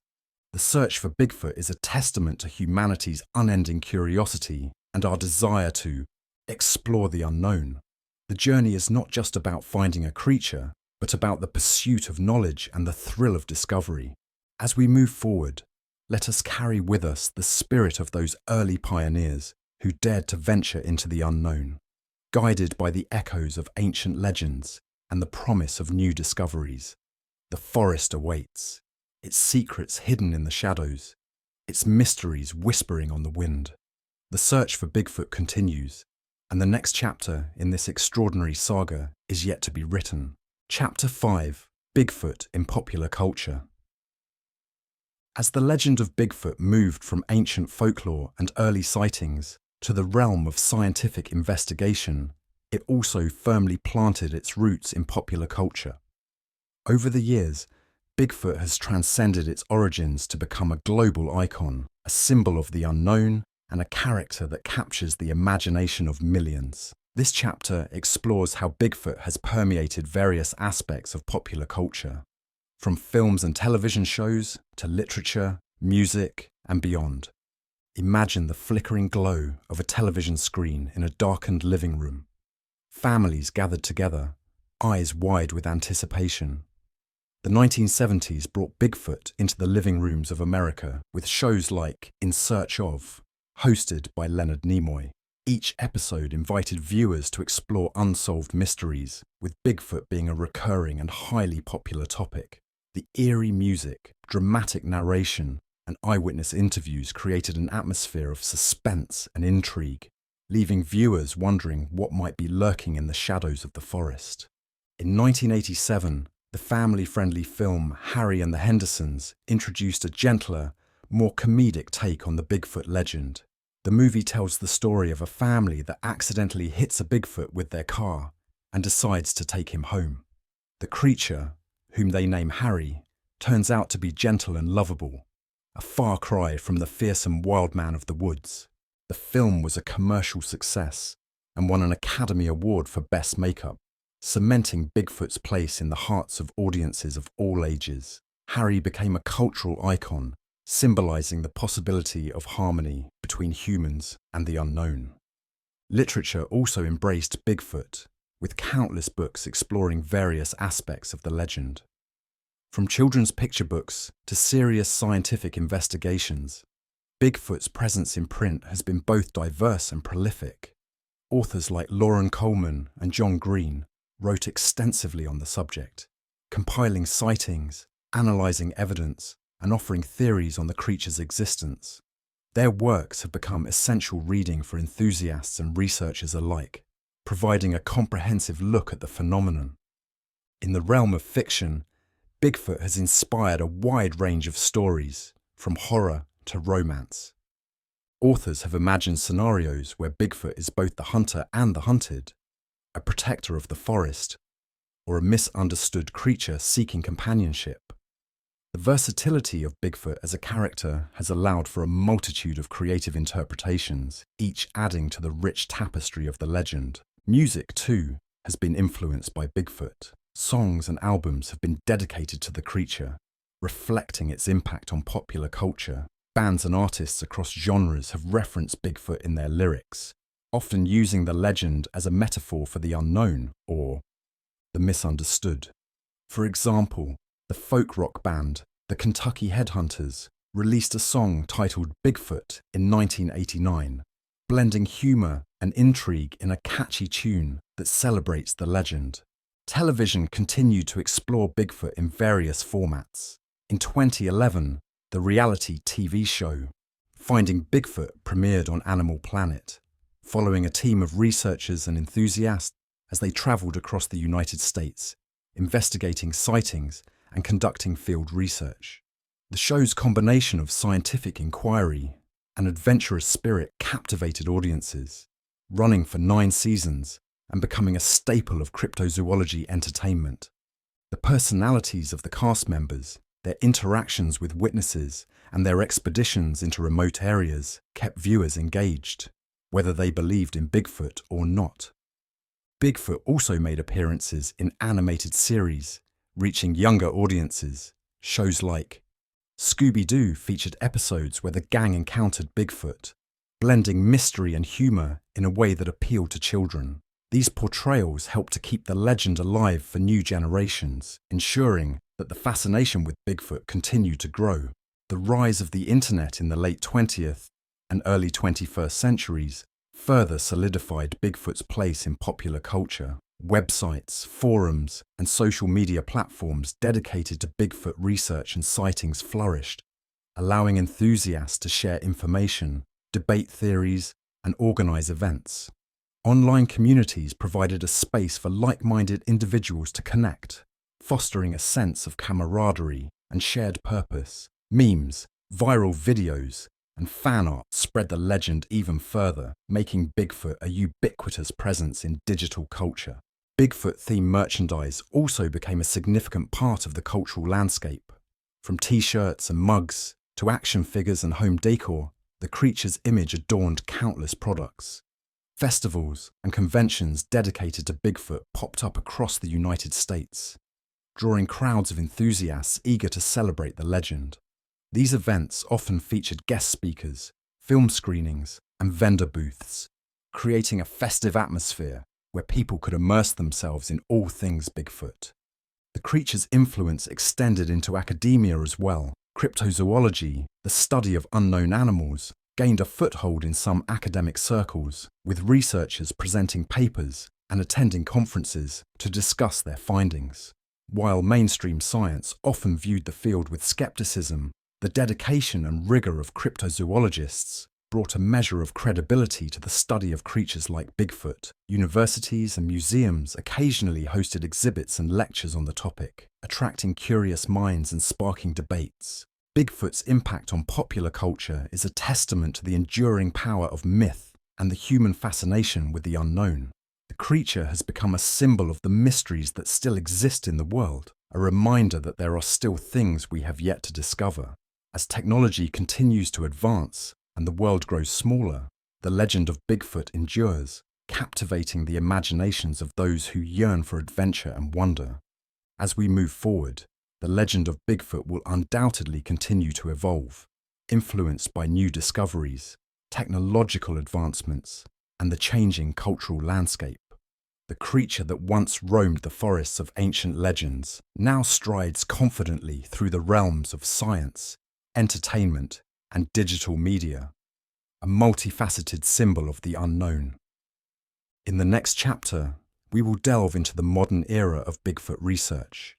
The search for Bigfoot is a testament to humanity's unending curiosity and our desire to explore the unknown. The journey is not just about finding a creature, but about the pursuit of knowledge and the thrill of discovery. As we move forward, let us carry with us the spirit of those early pioneers who dared to venture into the unknown, guided by the echoes of ancient legends and the promise of new discoveries. The forest awaits, its secrets hidden in the shadows, its mysteries whispering on the wind. The search for Bigfoot continues, and the next chapter in this extraordinary saga is yet to be written. Chapter 5: Bigfoot in Popular Culture. As the legend of Bigfoot moved from ancient folklore and early sightings to the realm of scientific investigation, it also firmly planted its roots in popular culture. Over the years, Bigfoot has transcended its origins to become a global icon, a symbol of the unknown, and a character that captures the imagination of millions. This chapter explores how Bigfoot has permeated various aspects of popular culture, from films and television shows to literature, music, and beyond. Imagine the flickering glow of a television screen in a darkened living room. Families gathered together, eyes wide with anticipation. The 1970s brought Bigfoot into the living rooms of America with shows like In Search Of, hosted by Leonard Nimoy. Each episode invited viewers to explore unsolved mysteries, with Bigfoot being a recurring and highly popular topic. The eerie music, dramatic narration, and eyewitness interviews created an atmosphere of suspense and intrigue, leaving viewers wondering what might be lurking in the shadows of the forest. In 1987, the family-friendly film Harry and the Hendersons introduced a gentler, more comedic take on the Bigfoot legend. The movie tells the story of a family that accidentally hits a Bigfoot with their car and decides to take him home. The creature, whom they name Harry, turns out to be gentle and lovable, a far cry from the fearsome wild man of the woods. The film was a commercial success and won an Academy Award for Best Makeup, cementing Bigfoot's place in the hearts of audiences of all ages. Harry became a cultural icon, symbolizing the possibility of harmony between humans and the unknown. Literature also embraced Bigfoot, with countless books exploring various aspects of the legend. From children's picture books to serious scientific investigations, Bigfoot's presence in print has been both diverse and prolific. Authors like Lauren Coleman and John Green wrote extensively on the subject, compiling sightings, analysing evidence, and offering theories on the creature's existence. Their works have become essential reading for enthusiasts and researchers alike, providing a comprehensive look at the phenomenon. In the realm of fiction, Bigfoot has inspired a wide range of stories, from horror to romance. Authors have imagined scenarios where Bigfoot is both the hunter and the hunted, a protector of the forest, or a misunderstood creature seeking companionship. The versatility of Bigfoot as a character has allowed for a multitude of creative interpretations, each adding to the rich tapestry of the legend. Music, too, has been influenced by Bigfoot. Songs and albums have been dedicated to the creature, reflecting its impact on popular culture. Bands and artists across genres have referenced Bigfoot in their lyrics, often using the legend as a metaphor for the unknown or the misunderstood. For example, the folk rock band, the Kentucky Headhunters, released a song titled Bigfoot in 1989, blending humour and intrigue in a catchy tune that celebrates the legend. Television continued to explore Bigfoot in various formats. In 2011, the reality TV show Finding Bigfoot premiered on Animal Planet, following a team of researchers and enthusiasts as they travelled across the United States, investigating sightings and conducting field research. The show's combination of scientific inquiry and adventurous spirit captivated audiences, running for 9 seasons and becoming a staple of cryptozoology entertainment. The personalities of the cast members, their interactions with witnesses, and their expeditions into remote areas kept viewers engaged, whether they believed in Bigfoot or not. Bigfoot also made appearances in animated series, reaching younger audiences. Shows like Scooby-Doo featured episodes where the gang encountered Bigfoot, blending mystery and humour in a way that appealed to children. These portrayals helped to keep the legend alive for new generations, ensuring that the fascination with Bigfoot continued to grow. The rise of the internet in the late 20th and early 21st centuries further solidified Bigfoot's place in popular culture. Websites, forums, and social media platforms dedicated to Bigfoot research and sightings flourished, allowing enthusiasts to share information, debate theories, and organize events. Online communities provided a space for like-minded individuals to connect, fostering a sense of camaraderie and shared purpose. Memes, viral videos, and fan art spread the legend even further, making Bigfoot a ubiquitous presence in digital culture. Bigfoot-themed merchandise also became a significant part of the cultural landscape. From t-shirts and mugs to action figures and home decor, the creature's image adorned countless products. Festivals and conventions dedicated to Bigfoot popped up across the United States, drawing crowds of enthusiasts eager to celebrate the legend. These events often featured guest speakers, film screenings, and vendor booths, creating a festive atmosphere where people could immerse themselves in all things Bigfoot. The creature's influence extended into academia as well. Cryptozoology, the study of unknown animals, gained a foothold in some academic circles, with researchers presenting papers and attending conferences to discuss their findings. While mainstream science often viewed the field with skepticism, the dedication and rigor of cryptozoologists brought a measure of credibility to the study of creatures like Bigfoot. Universities and museums occasionally hosted exhibits and lectures on the topic, attracting curious minds and sparking debates. Bigfoot's impact on popular culture is a testament to the enduring power of myth and the human fascination with the unknown. The creature has become a symbol of the mysteries that still exist in the world, a reminder that there are still things we have yet to discover. As technology continues to advance and the world grows smaller, the legend of Bigfoot endures, captivating the imaginations of those who yearn for adventure and wonder. As we move forward, the legend of Bigfoot will undoubtedly continue to evolve, influenced by new discoveries, technological advancements, and the changing cultural landscape. The creature that once roamed the forests of ancient legends now strides confidently through the realms of science, entertainment, and digital media, a multifaceted symbol of the unknown. In the next chapter, we will delve into the modern era of Bigfoot research,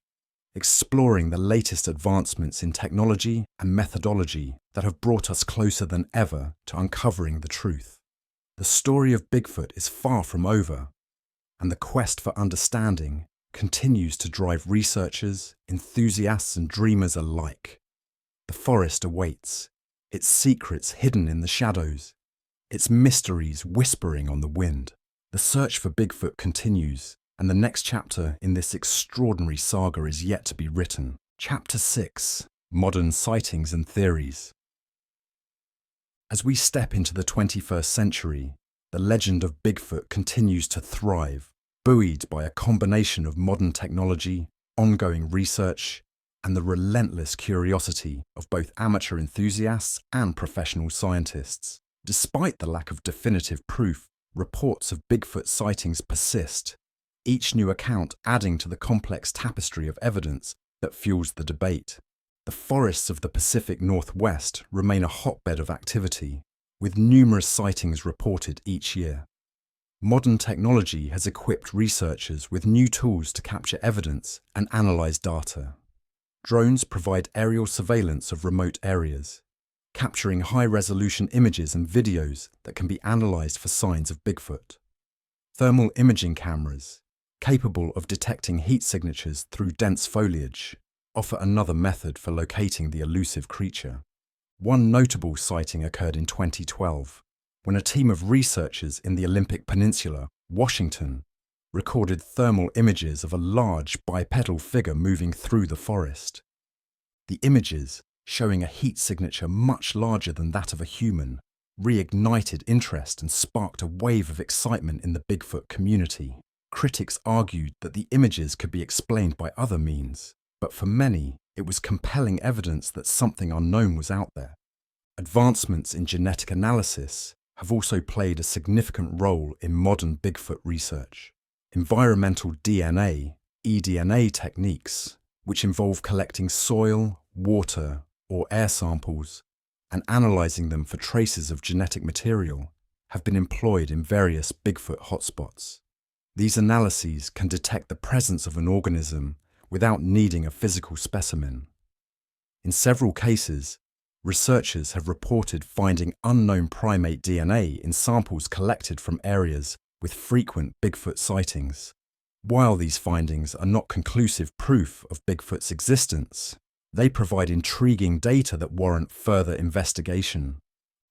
exploring the latest advancements in technology and methodology that have brought us closer than ever to uncovering the truth. The story of Bigfoot is far from over, and the quest for understanding continues to drive researchers, enthusiasts, and dreamers alike. The forest awaits, its secrets hidden in the shadows, its mysteries whispering on the wind. The search for Bigfoot continues, and the next chapter in this extraordinary saga is yet to be written. Chapter 6: Modern Sightings and Theories. As we step into the 21st century, the legend of Bigfoot continues to thrive, buoyed by a combination of modern technology, ongoing research, and the relentless curiosity of both amateur enthusiasts and professional scientists. Despite the lack of definitive proof, reports of Bigfoot sightings persist, each new account adding to the complex tapestry of evidence that fuels the debate. The forests of the Pacific Northwest remain a hotbed of activity, with numerous sightings reported each year. Modern technology has equipped researchers with new tools to capture evidence and analyze data. Drones provide aerial surveillance of remote areas, capturing high-resolution images and videos that can be analyzed for signs of Bigfoot. Thermal imaging cameras, capable of detecting heat signatures through dense foliage, offer another method for locating the elusive creature. One notable sighting occurred in 2012, when a team of researchers in the Olympic Peninsula, Washington, recorded thermal images of a large bipedal figure moving through the forest. The images, showing a heat signature much larger than that of a human, reignited interest and sparked a wave of excitement in the Bigfoot community. Critics argued that the images could be explained by other means, but for many, it was compelling evidence that something unknown was out there. Advancements in genetic analysis have also played a significant role in modern Bigfoot research. Environmental DNA, eDNA techniques, which involve collecting soil, water, or air samples and analyzing them for traces of genetic material, have been employed in various Bigfoot hotspots. These analyses can detect the presence of an organism without needing a physical specimen. In several cases, researchers have reported finding unknown primate DNA in samples collected from areas with frequent Bigfoot sightings. While these findings are not conclusive proof of Bigfoot's existence, they provide intriguing data that warrant further investigation.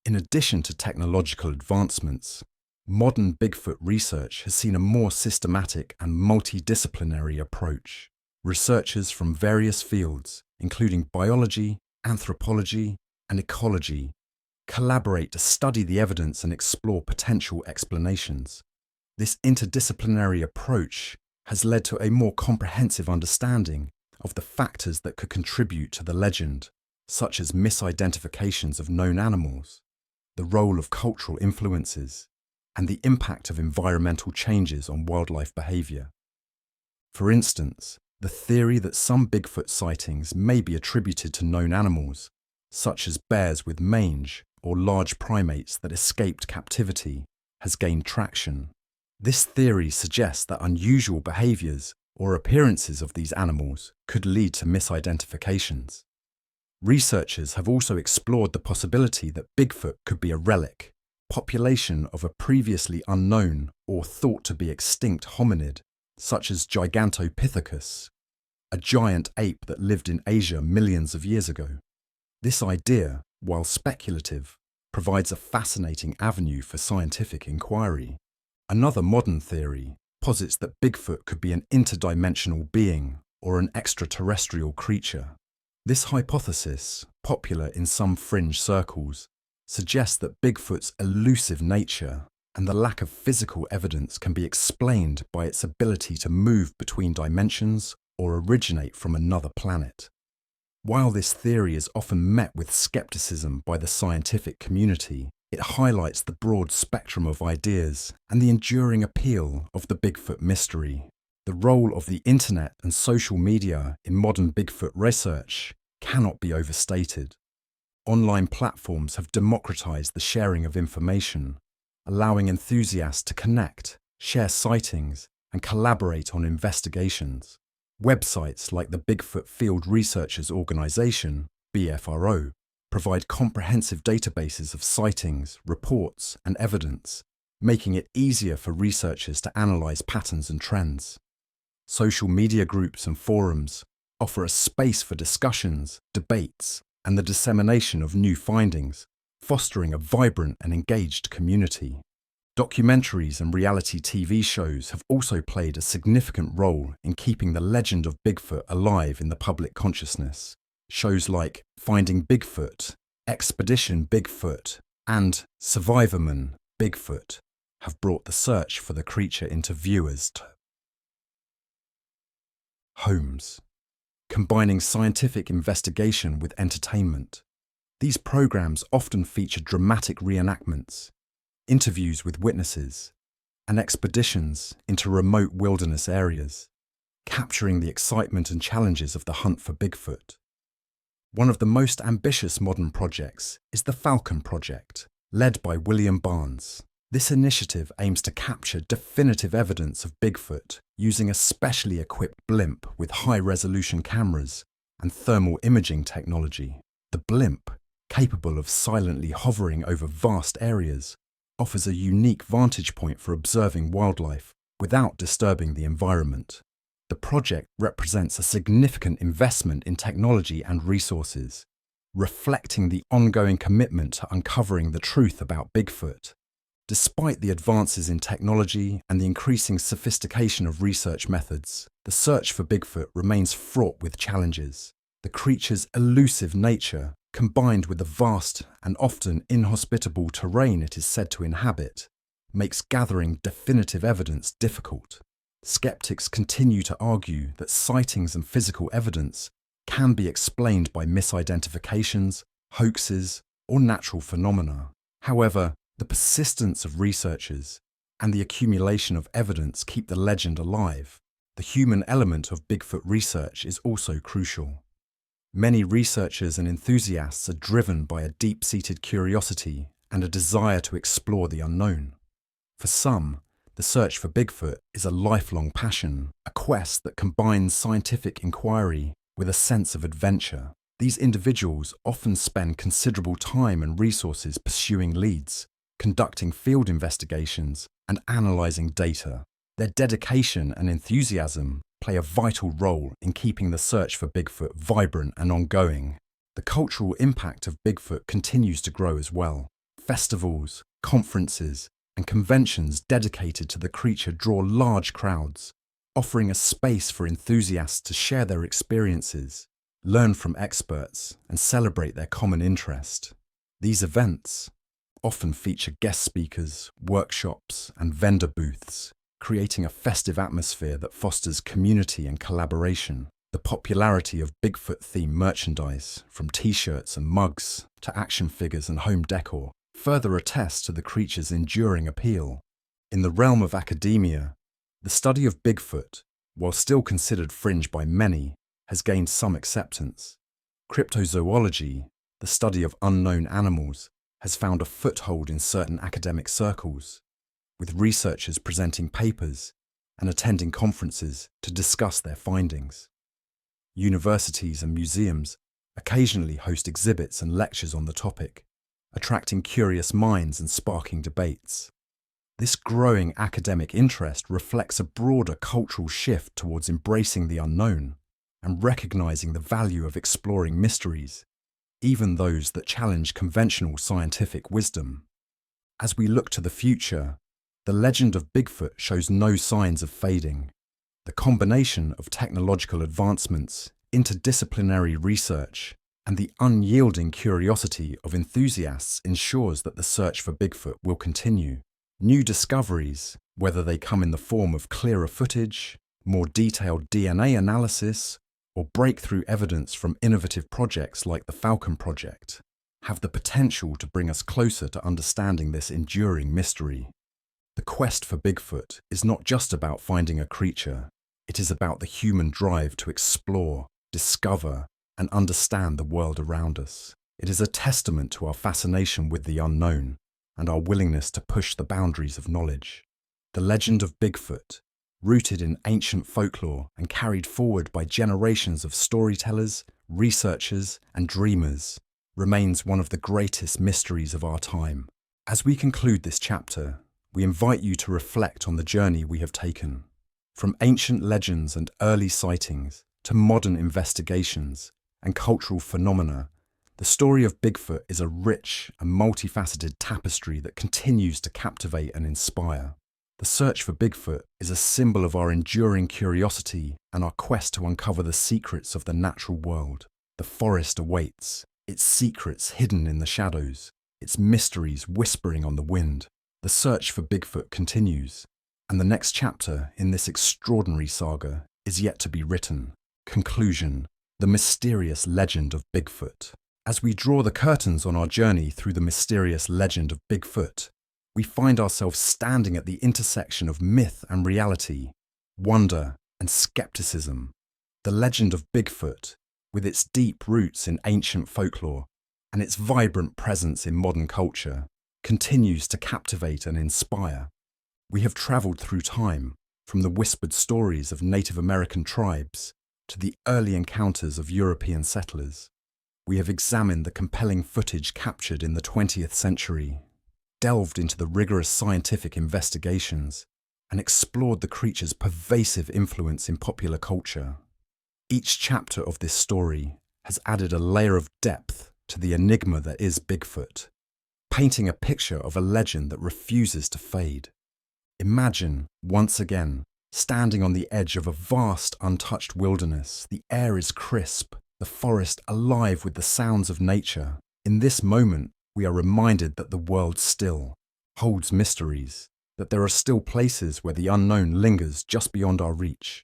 In addition to technological advancements, modern Bigfoot research has seen a more systematic and multidisciplinary approach. Researchers from various fields, including biology, anthropology, and ecology, collaborate to study the evidence and explore potential explanations. This interdisciplinary approach has led to a more comprehensive understanding of the factors that could contribute to the legend, such as misidentifications of known animals, the role of cultural influences, and the impact of environmental changes on wildlife behavior. For instance, the theory that some Bigfoot sightings may be attributed to known animals, such as bears with mange or large primates that escaped captivity, has gained traction. This theory suggests that unusual behaviors or appearances of these animals could lead to misidentifications. Researchers have also explored the possibility that Bigfoot could be a relic, population of a previously unknown or thought to be extinct hominid, such as Gigantopithecus, a giant ape that lived in Asia millions of years ago. This idea, while speculative, provides a fascinating avenue for scientific inquiry. Another modern theory posits that Bigfoot could be an interdimensional being or an extraterrestrial creature. This hypothesis, popular in some fringe circles, suggests that Bigfoot's elusive nature and the lack of physical evidence can be explained by its ability to move between dimensions or originate from another planet. While this theory is often met with skepticism by the scientific community, it highlights the broad spectrum of ideas and the enduring appeal of the Bigfoot mystery. The role of the internet and social media in modern Bigfoot research cannot be overstated. Online platforms have democratized the sharing of information, allowing enthusiasts to connect, share sightings, and collaborate on investigations. Websites like the Bigfoot Field Researchers Organization, BFRO, provide comprehensive databases of sightings, reports, and evidence, making it easier for researchers to analyze patterns and trends. Social media groups and forums offer a space for discussions, debates, and the dissemination of new findings, fostering a vibrant and engaged community. Documentaries and reality TV shows have also played a significant role in keeping the legend of Bigfoot alive in the public consciousness. Shows like Finding Bigfoot, Expedition Bigfoot, and Survivorman Bigfoot have brought the search for the creature into viewers' homes, combining scientific investigation with entertainment. These programs often feature dramatic reenactments, interviews with witnesses, and expeditions into remote wilderness areas, capturing the excitement and challenges of the hunt for Bigfoot. One of the most ambitious modern projects is the Falcon Project, led by William Barnes. This initiative aims to capture definitive evidence of Bigfoot using a specially equipped blimp with high-resolution cameras and thermal imaging technology. The blimp, capable of silently hovering over vast areas, offers a unique vantage point for observing wildlife without disturbing the environment. The project represents a significant investment in technology and resources, reflecting the ongoing commitment to uncovering the truth about Bigfoot. Despite the advances in technology and the increasing sophistication of research methods, the search for Bigfoot remains fraught with challenges. The creature's elusive nature, combined with the vast and often inhospitable terrain it is said to inhabit, makes gathering definitive evidence difficult. Skeptics continue to argue that sightings and physical evidence can be explained by misidentifications, hoaxes, or natural phenomena. However, the persistence of researchers and the accumulation of evidence keep the legend alive. The human element of Bigfoot research is also crucial. Many researchers and enthusiasts are driven by a deep-seated curiosity and a desire to explore the unknown. For some, the search for Bigfoot is a lifelong passion, a quest that combines scientific inquiry with a sense of adventure. These individuals often spend considerable time and resources pursuing leads, conducting field investigations, and analysing data. Their dedication and enthusiasm play a vital role in keeping the search for Bigfoot vibrant and ongoing. The cultural impact of Bigfoot continues to grow as well. Festivals, conferences, and conventions dedicated to the creature draw large crowds, offering a space for enthusiasts to share their experiences, learn from experts, and celebrate their common interest. These events often feature guest speakers, workshops, and vendor booths, creating a festive atmosphere that fosters community and collaboration. The popularity of Bigfoot-themed merchandise, from t-shirts and mugs to action figures and home decor, further attests to the creature's enduring appeal. In the realm of academia, the study of Bigfoot, while still considered fringe by many, has gained some acceptance. Cryptozoology, the study of unknown animals, has found a foothold in certain academic circles, with researchers presenting papers and attending conferences to discuss their findings. Universities and museums occasionally host exhibits and lectures on the topic, attracting curious minds and sparking debates. This growing academic interest reflects a broader cultural shift towards embracing the unknown and recognizing the value of exploring mysteries, even those that challenge conventional scientific wisdom. As we look to the future, the legend of Bigfoot shows no signs of fading. The combination of technological advancements, interdisciplinary research, and the unyielding curiosity of enthusiasts ensures that the search for Bigfoot will continue. New discoveries, whether they come in the form of clearer footage, more detailed DNA analysis, or breakthrough evidence from innovative projects like the Falcon Project, have the potential to bring us closer to understanding this enduring mystery. The quest for Bigfoot is not just about finding a creature, it is about the human drive to explore, discover, and understand the world around us. It is a testament to our fascination with the unknown and our willingness to push the boundaries of knowledge. The legend of Bigfoot, rooted in ancient folklore and carried forward by generations of storytellers, researchers, and dreamers, remains one of the greatest mysteries of our time. As we conclude this chapter, we invite you to reflect on the journey we have taken. From ancient legends and early sightings to modern investigations and cultural phenomena, the story of Bigfoot is a rich and multifaceted tapestry that continues to captivate and inspire. The search for Bigfoot is a symbol of our enduring curiosity and our quest to uncover the secrets of the natural world. The forest awaits, its secrets hidden in the shadows, its mysteries whispering on the wind. The search for Bigfoot continues, and the next chapter in this extraordinary saga is yet to be written. Conclusion: the mysterious legend of Bigfoot. As we draw the curtains on our journey through the mysterious legend of Bigfoot, we find ourselves standing at the intersection of myth and reality, wonder and skepticism. The legend of Bigfoot, with its deep roots in ancient folklore and its vibrant presence in modern culture, continues to captivate and inspire. We have travelled through time, from the whispered stories of Native American tribes to the early encounters of European settlers. We have examined the compelling footage captured in the 20th century, delved into the rigorous scientific investigations, and explored the creature's pervasive influence in popular culture. Each chapter of this story has added a layer of depth to the enigma that is Bigfoot, painting a picture of a legend that refuses to fade. Imagine, once again, standing on the edge of a vast, untouched wilderness. The air is crisp, the forest alive with the sounds of nature. In this moment, we are reminded that the world still holds mysteries, that there are still places where the unknown lingers just beyond our reach.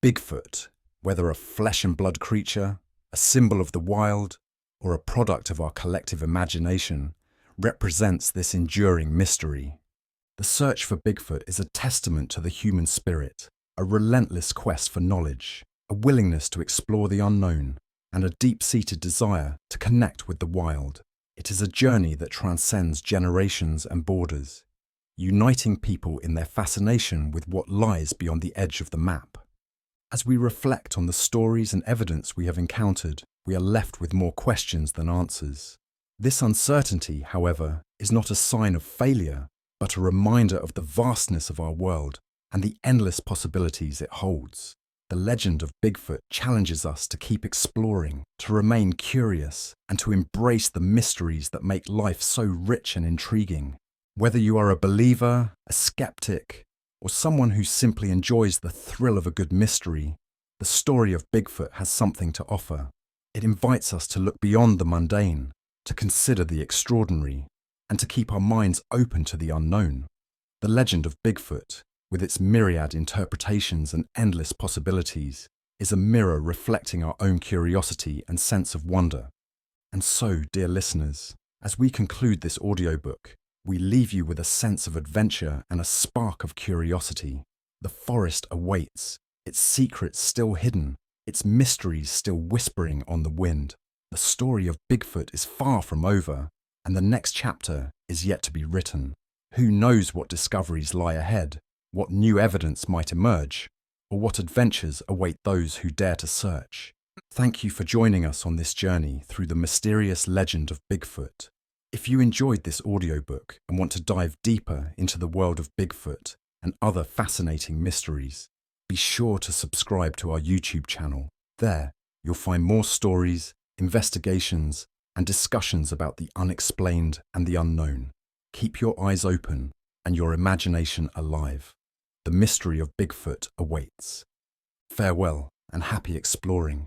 Bigfoot, whether a flesh and blood creature, a symbol of the wild, or a product of our collective imagination, represents this enduring mystery. The search for Bigfoot is a testament to the human spirit, a relentless quest for knowledge, a willingness to explore the unknown, and a deep-seated desire to connect with the wild. It is a journey that transcends generations and borders, uniting people in their fascination with what lies beyond the edge of the map. As we reflect on the stories and evidence we have encountered, we are left with more questions than answers. This uncertainty, however, is not a sign of failure, but a reminder of the vastness of our world and the endless possibilities it holds. The legend of Bigfoot challenges us to keep exploring, to remain curious, and to embrace the mysteries that make life so rich and intriguing. Whether you are a believer, a skeptic, or someone who simply enjoys the thrill of a good mystery, the story of Bigfoot has something to offer. It invites us to look beyond the mundane, to consider the extraordinary, and to keep our minds open to the unknown. The legend of Bigfoot, with its myriad interpretations and endless possibilities, is a mirror reflecting our own curiosity and sense of wonder. And so, dear listeners, as we conclude this audiobook, we leave you with a sense of adventure and a spark of curiosity. The forest awaits, its secrets still hidden, its mysteries still whispering on the wind. The story of Bigfoot is far from over, and the next chapter is yet to be written. Who knows what discoveries lie ahead, what new evidence might emerge, or what adventures await those who dare to search. Thank you for joining us on this journey through the mysterious legend of Bigfoot. If you enjoyed this audiobook and want to dive deeper into the world of Bigfoot and other fascinating mysteries, be sure to subscribe to our YouTube channel. There, you'll find more stories, investigations, and discussions about the unexplained and the unknown. Keep your eyes open and your imagination alive. The mystery of Bigfoot awaits. Farewell and happy exploring.